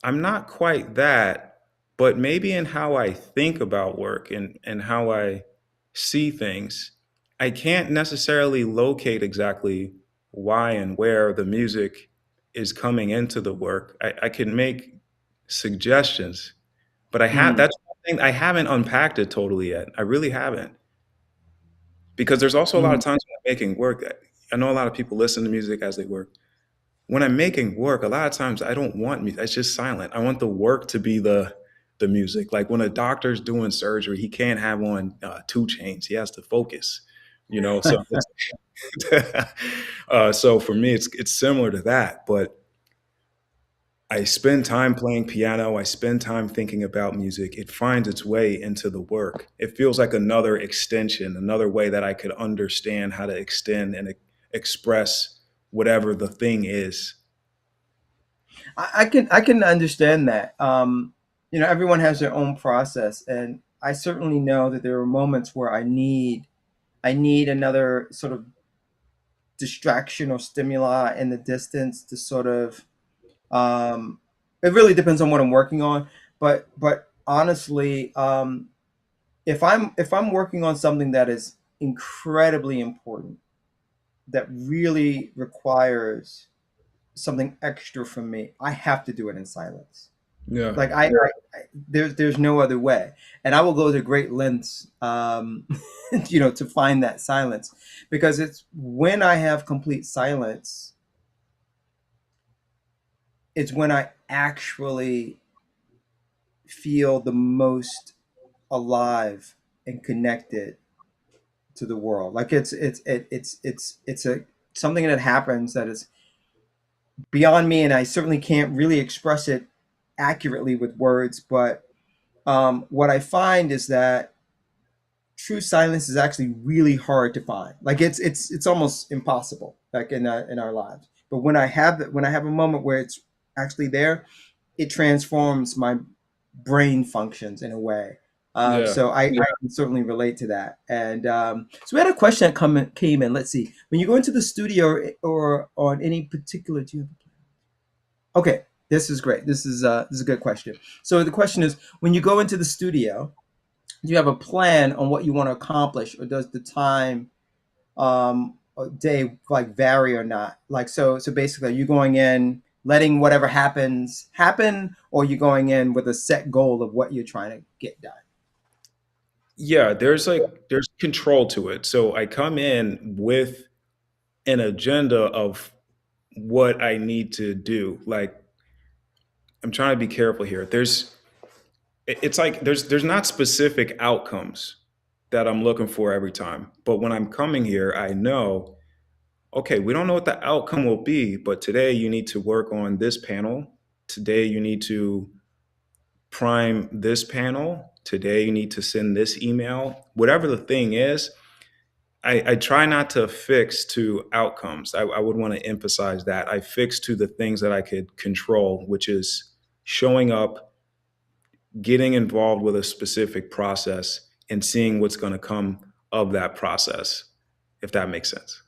I'm not quite that, but maybe in how I think about work and how I see things, I can't necessarily locate exactly why and where the music is coming into the work. I can make suggestions, but Mm, that's one thing I haven't unpacked it totally yet. I really haven't. Because there's also a lot of mm, times when I'm making work, I know a lot of people listen to music as they work. When I'm making work, a lot of times I don't want music. It's just silent. I want the work to be the music. Like when a doctor's doing surgery, he can't have on 2 chains. He has to focus. So so for me, it's similar to that. But I spend time playing piano. I spend time thinking about music. It finds its way into the work. It feels like another extension, another way that I could understand how to extend and express whatever the thing is. I can understand that. Everyone has their own process, and I certainly know that there are moments where I need another sort of distraction or stimuli in the distance to sort of it really depends on what I'm working on, but honestly, if I'm working on something that is incredibly important, that really requires something extra from me, I have to do it in silence. Yeah. Like there's no other way, and I will go to great lengths, to find that silence, because it's when I have complete silence, it's when I actually feel the most alive and connected to the world. Like it's a something that happens that is beyond me, and I certainly can't really express it accurately with words. But what I find is that true silence is actually really hard to find. Like it's almost impossible, like in our lives. But when I have a moment where it's actually there, it transforms my brain functions in a way. Yeah. So I can certainly relate to that. And so we had a question that came in. Let's see. When you go into the studio or on any particular, do you have Okay, this is great. This is a good question. So the question is, when you go into the studio, do you have a plan on what you want to accomplish, or does the time or day like vary or not? Like so basically, are you going in letting whatever happens happen, or are you going in with a set goal of what you're trying to get done? Yeah, there's control to it. So I come in with an agenda of what I need to do. Like I'm trying to be careful here. It's like there's not specific outcomes that I'm looking for every time. But when I'm coming here, I know, okay, we don't know what the outcome will be, but today you need to work on this panel. Today you need to prime this panel. Today you need to send this email. Whatever the thing is, I try not to fix to outcomes. I would want to emphasize that. I fix to the things that I could control, which is showing up, getting involved with a specific process, and seeing what's going to come of that process, if that makes sense.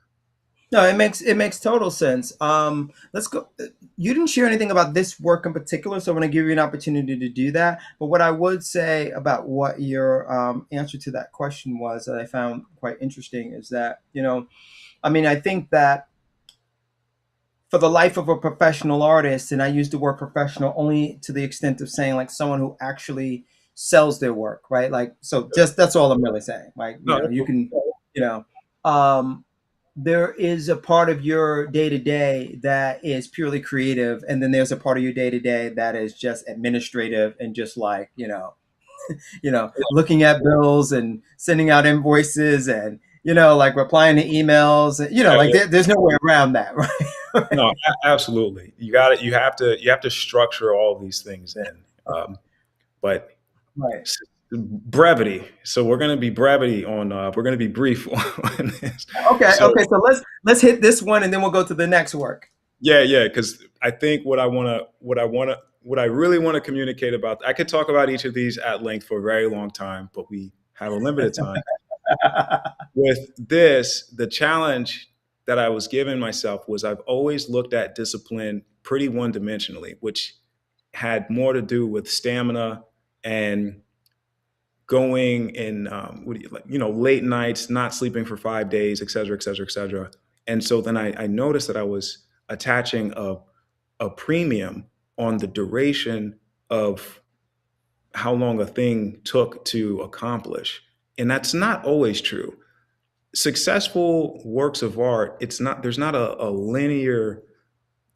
No, it makes total sense. Let's go. You didn't share anything about this work in particular, so I'm going to give you an opportunity to do that. But what I would say about what your answer to that question was that I found quite interesting is that I mean, I think that for the life of a professional artist, and I use the word professional only to the extent of saying like someone who actually sells their work, right? Like, so just that's all I'm really saying. Like, No, you can, you know, um, there is a part of your day to day that is purely creative, and then there's a part of your day to day that is just administrative and just like looking at bills and sending out invoices and like replying to emails. Like there's no way around that, right? no, absolutely. You got it. You have to structure all these things in. But Right. brevity. So we're going to be brevity on. We're going to be brief on this. Okay. So Okay. So let's hit this one, and then we'll go to the next work. yeah, yeah. Because I think what I really want to communicate about. I could talk about each of these at length for a very long time, but we have a limited time. With this, the challenge that I was giving myself was I've always looked at discipline pretty one dimensionally, which had more to do with stamina and going in what do you like, late nights, not sleeping for 5 days, et cetera, et cetera, et cetera. And so then I noticed that I was attaching a premium on the duration of how long a thing took to accomplish. And that's not always true. Successful works of art, there's not a linear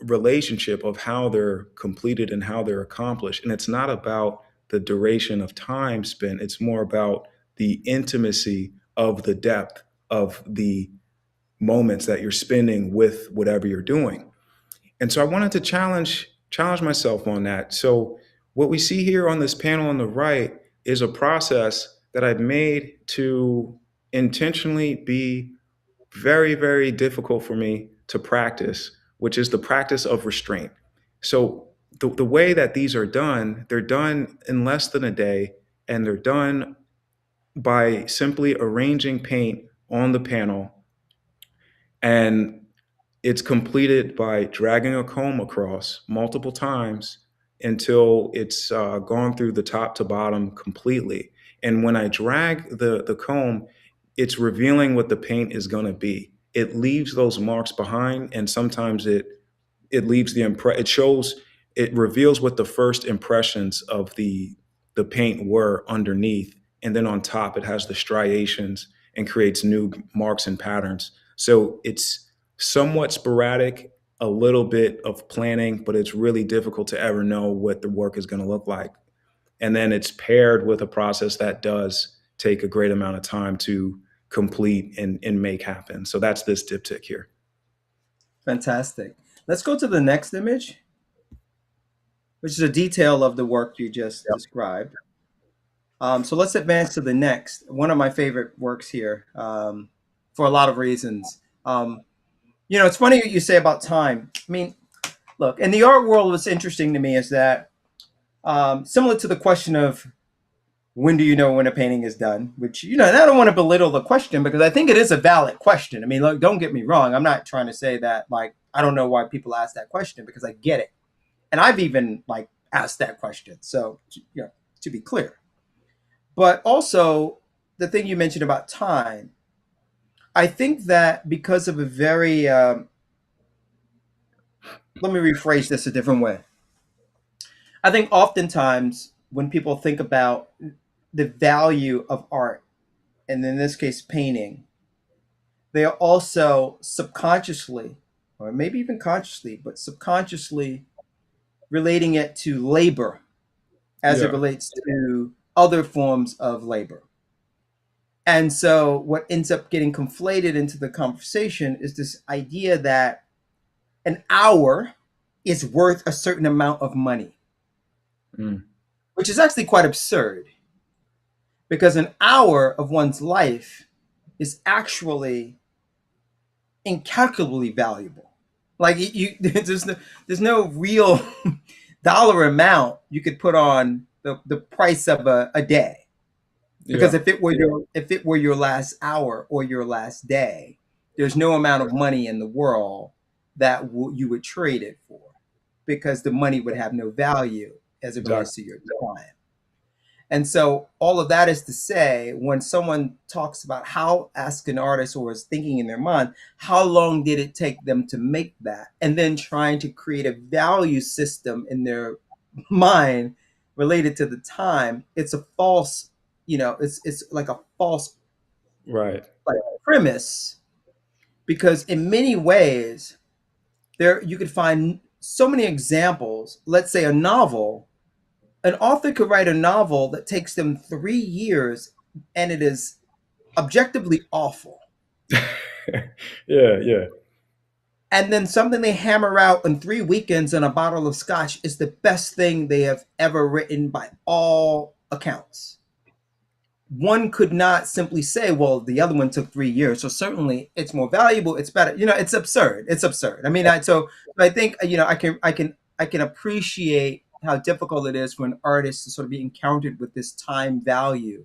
relationship of how they're completed and how they're accomplished. And it's not about the duration of time spent, it's more about the intimacy of the depth of the moments that you're spending with whatever you're doing. And so I wanted to challenge myself on that. So what we see here on this panel on the right is a process that I've made to intentionally be very, very difficult for me to practice, which is the practice of restraint. So the way that these are done, they're done in less than a day, and they're done by simply arranging paint on the panel, and it's completed by dragging a comb across multiple times until it's gone through the top to bottom completely. And when I drag the comb, it's revealing what the paint is going to be. It leaves those marks behind, and sometimes it leaves the it shows, it reveals what the first impressions of the paint were underneath, and then on top it has the striations and creates new marks and patterns. So it's somewhat sporadic, a little bit of planning, but it's really difficult to ever know what the work is going to look like. And then it's paired with a process that does take a great amount of time to complete and make happen. So that's this diptych here. Fantastic. Let's go to the next image, which is a detail of the work you just Yep. described. So let's advance to the next. One of my favorite works here, for a lot of reasons. It's funny what you say about time. I mean, look, in the art world, what's interesting to me is that, similar to the question of when do you know when a painting is done, which, and I don't want to belittle the question because I think it is a valid question. I mean, look, don't get me wrong. I'm not trying to say that, like, I don't know why people ask that question, because I get it. And I've even, like, asked that question. So, to be clear. But also, the thing you mentioned about time, I think that because of a very, let me rephrase this a different way. I think oftentimes when people think about the value of art, and in this case, painting, they are also subconsciously, or maybe even consciously, but subconsciously relating it to labor as it Yeah. relates to other forms of labor. And so what ends up getting conflated into the conversation is this idea that an hour is worth a certain amount of money, Mm. which is actually quite absurd, because an hour of one's life is actually incalculably valuable. Like, there's no real dollar amount you could put on the price of a day. Because Yeah. if it were your last hour or your last day, there's no amount of money in the world that you would trade it for, because the money would have no value as it relates Exactly. to your time. And so all of that is to say, when someone talks about how, ask an artist or is thinking in their mind, how long did it take them to make that? And then trying to create a value system in their mind related to the time, it's a false, it's like a false, Right. like, premise, because in many ways there you could find so many examples. Let's say a novel. An author could write a novel that takes them 3 years, and it is objectively awful. Yeah. Yeah. And then something they hammer out in 3 weekends and a bottle of scotch is the best thing they have ever written by all accounts. One could not simply say, well, the other one took 3 years, so certainly it's more valuable, it's better. It's absurd. It's absurd. I mean, I think, I can appreciate how difficult it is for an artist to sort of be encountered with this time value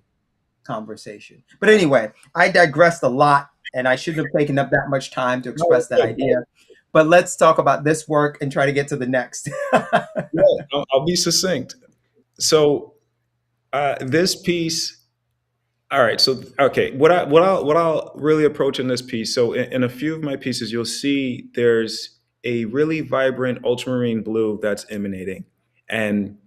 conversation. But anyway, I digressed a lot, and I shouldn't have taken up that much time to No, express that idea. But let's talk about this work and try to get to the next. yeah, I'll be succinct. So this piece. All right. So okay, what I'll really approach in this piece. So in a few of my pieces, you'll see there's a really vibrant ultramarine blue that's emanating, and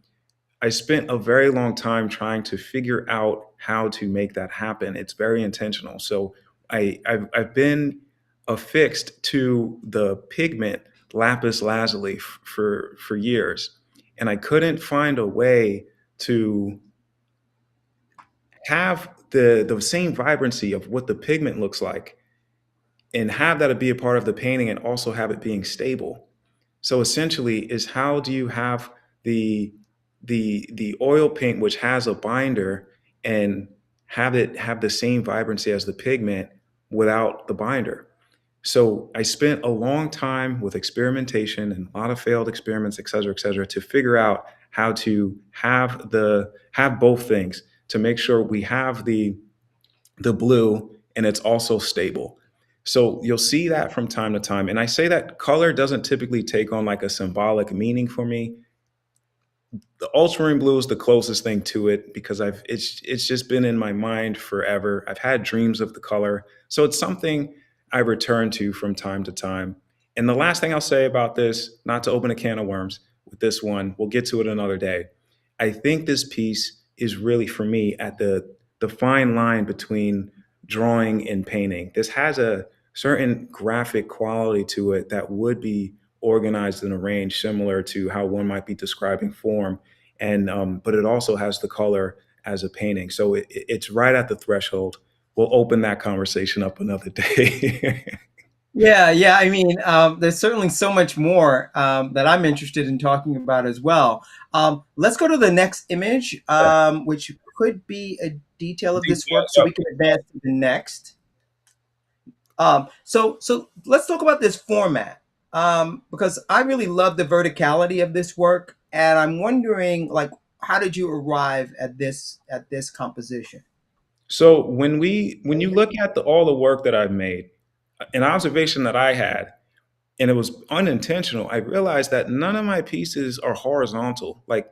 I spent a very long time trying to figure out how to make that happen. It's very intentional. So I've been affixed to the pigment lapis lazuli for years, and I couldn't find a way to have the same vibrancy of what the pigment looks like and have that be a part of the painting and also have it being stable. So essentially, is how do you have the the oil paint, which has a binder, and have it have the same vibrancy as the pigment without the binder? So I spent a long time with experimentation and a lot of failed experiments, et cetera, to figure out how to have both things, to make sure we have the blue and it's also stable. So you'll see that from time to time. And I say that color doesn't typically take on like a symbolic meaning for me. The ultramarine blue is the closest thing to it because it's just been in my mind forever. I've had dreams of the color. So it's something I return to from time to time. And the last thing I'll say about this, not to open a can of worms with this one, we'll get to it another day. I think this piece is really for me at the fine line between drawing and painting. This has a certain graphic quality to it that would be organized and arranged similar to how one might be describing form, and but it also has the color as a painting. So it's right at the threshold. We'll open that conversation up another day. Yeah, yeah. I mean, there's certainly so much more that I'm interested in talking about as well. Let's go to the next image, which could be a detail of this work, so we can advance to the next. So let's talk about this format, because I really love the verticality of this work, and I'm wondering, like, how did you arrive at this composition? So when you look at all the work that I've made, an observation that I had, and it was unintentional, I realized that none of my pieces are horizontal. Like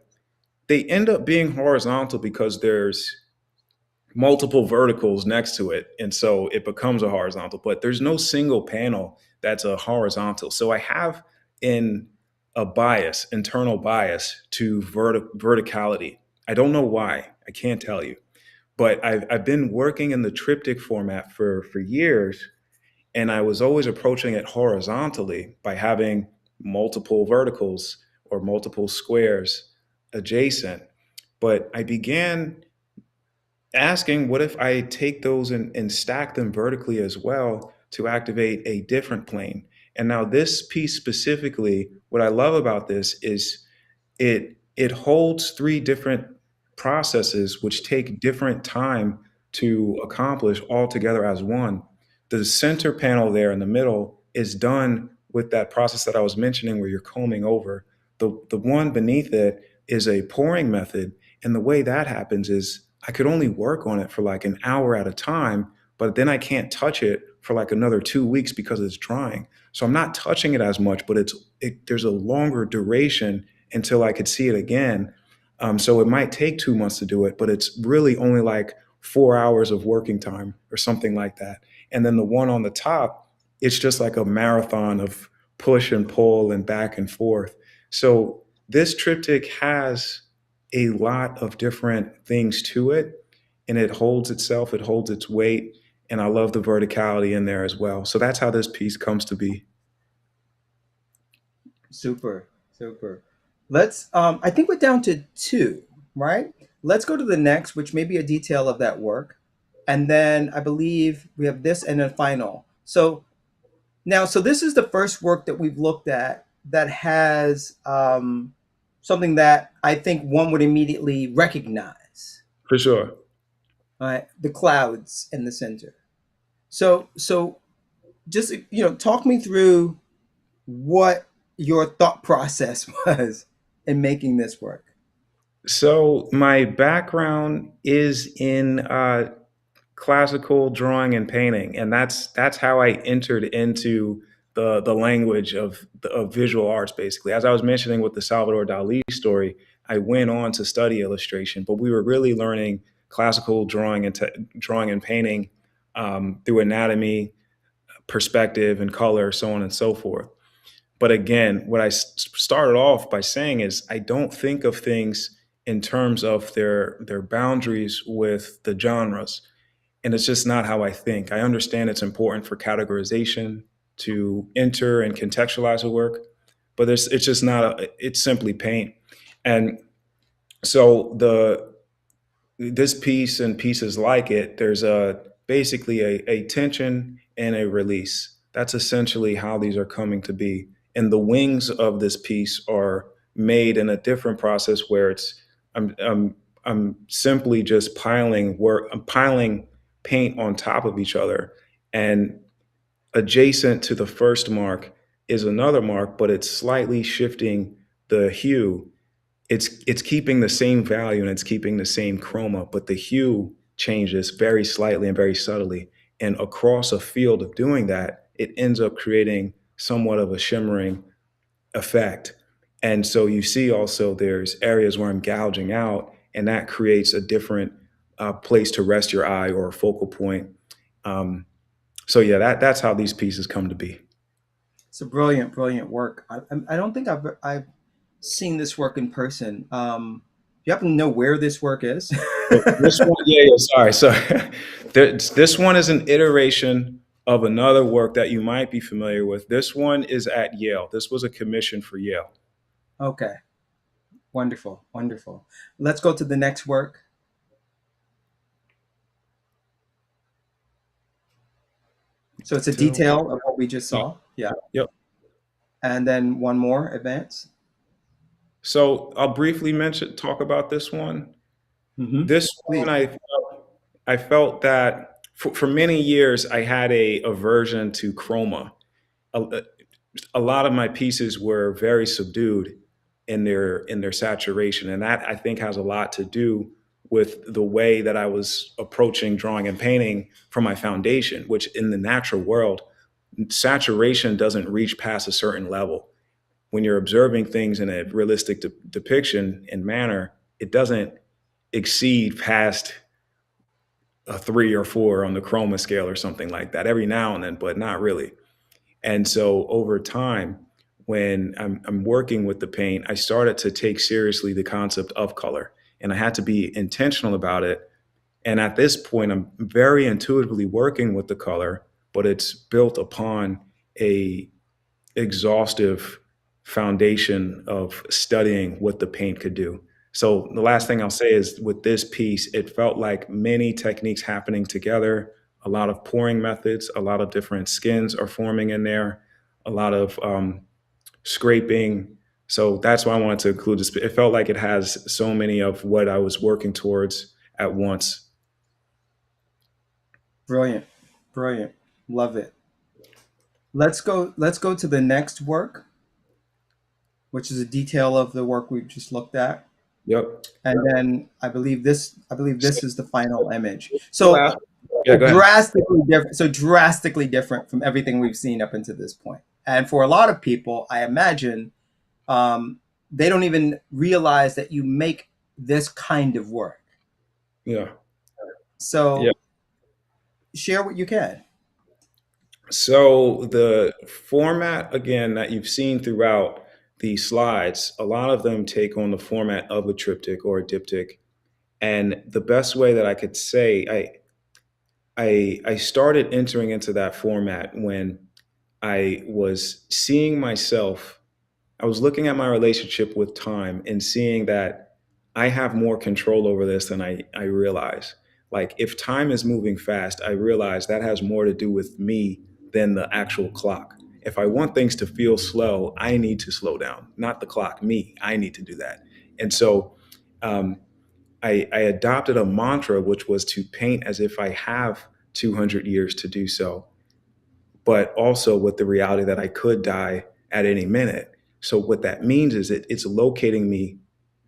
they end up being horizontal because there's multiple verticals next to it. And so it becomes a horizontal, but there's no single panel that's a horizontal. So I have in a bias, internal bias to verticality. I don't know why. I can't tell you. But I've been working in the triptych format for years, and I was always approaching it horizontally by having multiple verticals or multiple squares adjacent. But I began asking, what if I take those and stack them vertically as well to activate a different plane? And now this piece specifically, what I love about this is it holds three different processes which take different time to accomplish all together as one. The center panel there in the middle is done with that process that I was mentioning where you're combing over. The one beneath it is a pouring method. And the way that happens is I could only work on it for like an hour at a time, but then I can't touch it for like another 2 weeks because it's drying. So I'm not touching it as much, but there's a longer duration until I could see it again. So it might take 2 months to do it, but it's really only like 4 hours of working time or something like that. And then the one on the top, it's just like a marathon of push and pull and back and forth. So this triptych has a lot of different things to it, and it holds itself, it holds its weight. And I love the verticality in there as well. So that's how this piece comes to be. Super, super. Let's. I think we're down to two, right? Let's go to the next, which may be a detail of that work, and then I believe we have this and then final. So now, so this is the first work that we've looked at that has something that I think one would immediately recognize, For sure. right? The clouds in the center. So just talk me through what your thought process was in making this work. So my background is in classical drawing and painting, and that's how I entered into the language of visual arts. Basically, as I was mentioning with the Salvador Dali story, I went on to study illustration, but we were really learning classical drawing and drawing and painting through anatomy, perspective, and color, so on and so forth. But again, what I started off by saying is I don't think of things in terms of their boundaries with the genres, and it's just not how I think. I understand it's important for categorization to enter and contextualize a work, but it's just not. It's simply paint, and so the this piece and pieces like it, there's a basically a tension and a release. That's essentially how these are coming to be. And the wings of this piece are made in a different process where I'm I'm I'm simply just piling work. I'm piling paint on top of each other, and adjacent to the first mark is another mark, but it's slightly shifting the hue. It's keeping the same value and it's keeping the same chroma, but the hue changes very slightly and very subtly. And across a field of doing that, it ends up creating somewhat of a shimmering effect. And so you see also there's areas where I'm gouging out, and that creates a different place to rest your eye or a focal point. Um, so yeah, that's how these pieces come to be. It's a brilliant, brilliant work. I don't think I've seen this work in person. Do you happen to know where this work is? But this one, yeah, yeah, sorry, sorry. This one is an iteration of another work that you might be familiar with. This one is at Yale. This was a commission for Yale. Okay, wonderful, wonderful. Let's go to the next work. So it's a Detail. detail of what we just Yeah, saw. Yeah. yep. And then one more advance. So I'll briefly talk about this one. Mm-hmm. This one, Please. I felt that for many years I had a aversion to chroma. A, a lot of my pieces were very subdued in their saturation, and that I think has a lot to do with the way that I was approaching drawing and painting from my foundation, which in the natural world, saturation doesn't reach past a certain level. When you're observing things in a realistic depiction and manner, it doesn't exceed past a 3 or 4 on the chroma scale or something like that every now and then, but not really. And so over time, when I'm working with the paint, I started to take seriously the concept of color, and I had to be intentional about it. And at this point, I'm very intuitively working with the color, but it's built upon a exhaustive foundation of studying what the paint could do. So the last thing I'll say is with this piece, it felt like many techniques happening together, a lot of pouring methods, a lot of different skins are forming in there, a lot of scraping. So that's why I wanted to include this. It felt like it has so many of what I was working towards at once. Brilliant, brilliant. Love it. Let's go to the next work, which is a detail of the work we've just looked at. Yep. And then I believe So this is the final image. the last, yeah, go ahead. Drastically different from everything we've seen up until this point. And for a lot of people, I imagine they don't even realize that you make this kind of work. Yeah. Yeah. So share what you can. So the format again that you've seen throughout the slides, a lot of them take on the format of a triptych or a diptych. And the best way that I could say, I started entering into that format when I was seeing myself. I was looking at my relationship with time and seeing that I have more control over this than I realize. Like if time is moving fast, I realize that has more to do with me than the actual clock. If I want things to feel slow, I need to slow down, not the clock, me. I need to do that. And so um, I adopted a mantra, which was to paint as if I have 200 years to do so, but also with the reality that I could die at any minute. So what that means is it's locating me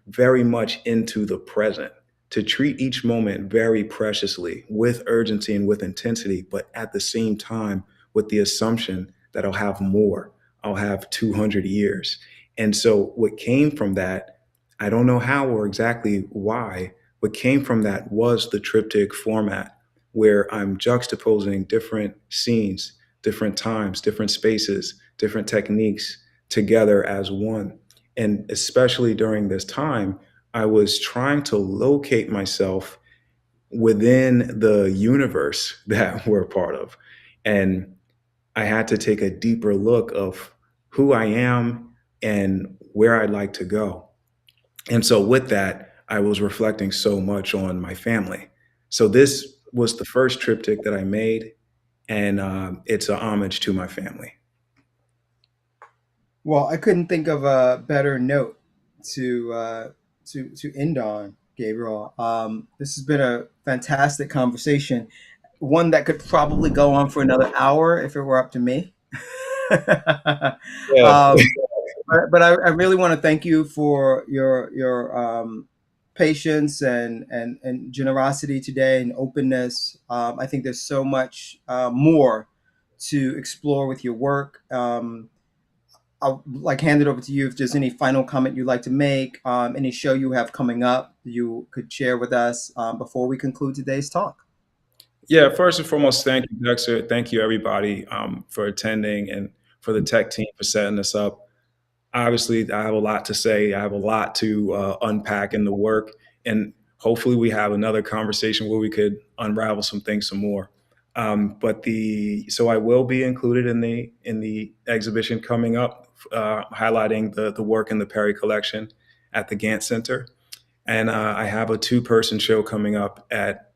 very much into the present, to treat each moment very preciously with urgency and with intensity, but at the same time with the assumption that I'll have more. I'll have 200 years. And so what came from that, I don't know how or exactly why, what came from that was the triptych format where I'm juxtaposing different scenes, different times, different spaces, different techniques together as one. And especially during this time, I was trying to locate myself within the universe that we're part of. And I had to take a deeper look of who I am and where I'd like to go. And so with that, I was reflecting so much on my family. So this was the first triptych that I made, and it's a homage to my family. Well, I couldn't think of a better note to end on, Gabriel. This has been a fantastic conversation, one that could probably go on for another hour if it were up to me. Yeah. um, but I really want to thank you for your patience and generosity today and openness. I think there's so much more to explore with your work. I'll like hand it over to you if there's any final comment you'd like to make, any show you have coming up you could share with us before we conclude today's talk. Yeah, first and foremost, thank you, Dexter. Thank you, everybody, for attending and for the tech team for setting this up. Obviously, I have a lot to say. I have a lot to unpack in the work, and hopefully, we have another conversation where we could unravel some things some more. So I will be included in the exhibition coming up, highlighting the work in the Perry collection at the Gantt Center, and I have a two-person show coming up at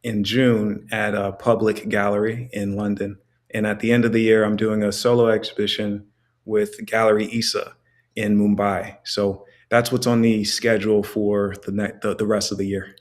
in June at a public gallery in London. And at the end of the year, I'm doing a solo exhibition with Gallery Isa in Mumbai. So that's what's on the schedule for the rest of the year.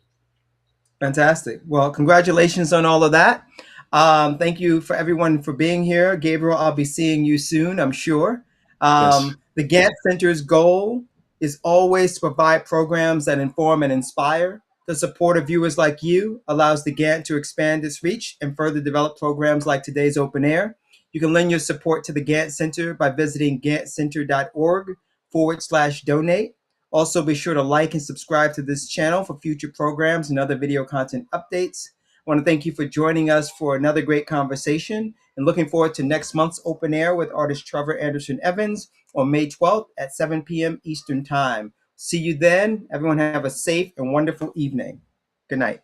Fantastic. Well, congratulations on all of that. Thank you for everyone for being here. Gabriel, I'll be seeing you soon, I'm sure. Yes. The Gantt Center's goal is always to provide programs that inform and inspire. The support of viewers like you allows the Gantt to expand its reach and further develop programs like today's Open Air. You can lend your support to the Gantt Center by visiting ganttcenter.org/donate. Also, be sure to like and subscribe to this channel for future programs and other video content updates. I want to thank you for joining us for another great conversation and looking forward to next month's Open Air with artist Trevor Anderson Evans on May 12th at 7 p.m. Eastern Time. See you then. Everyone have a safe and wonderful evening. Good night.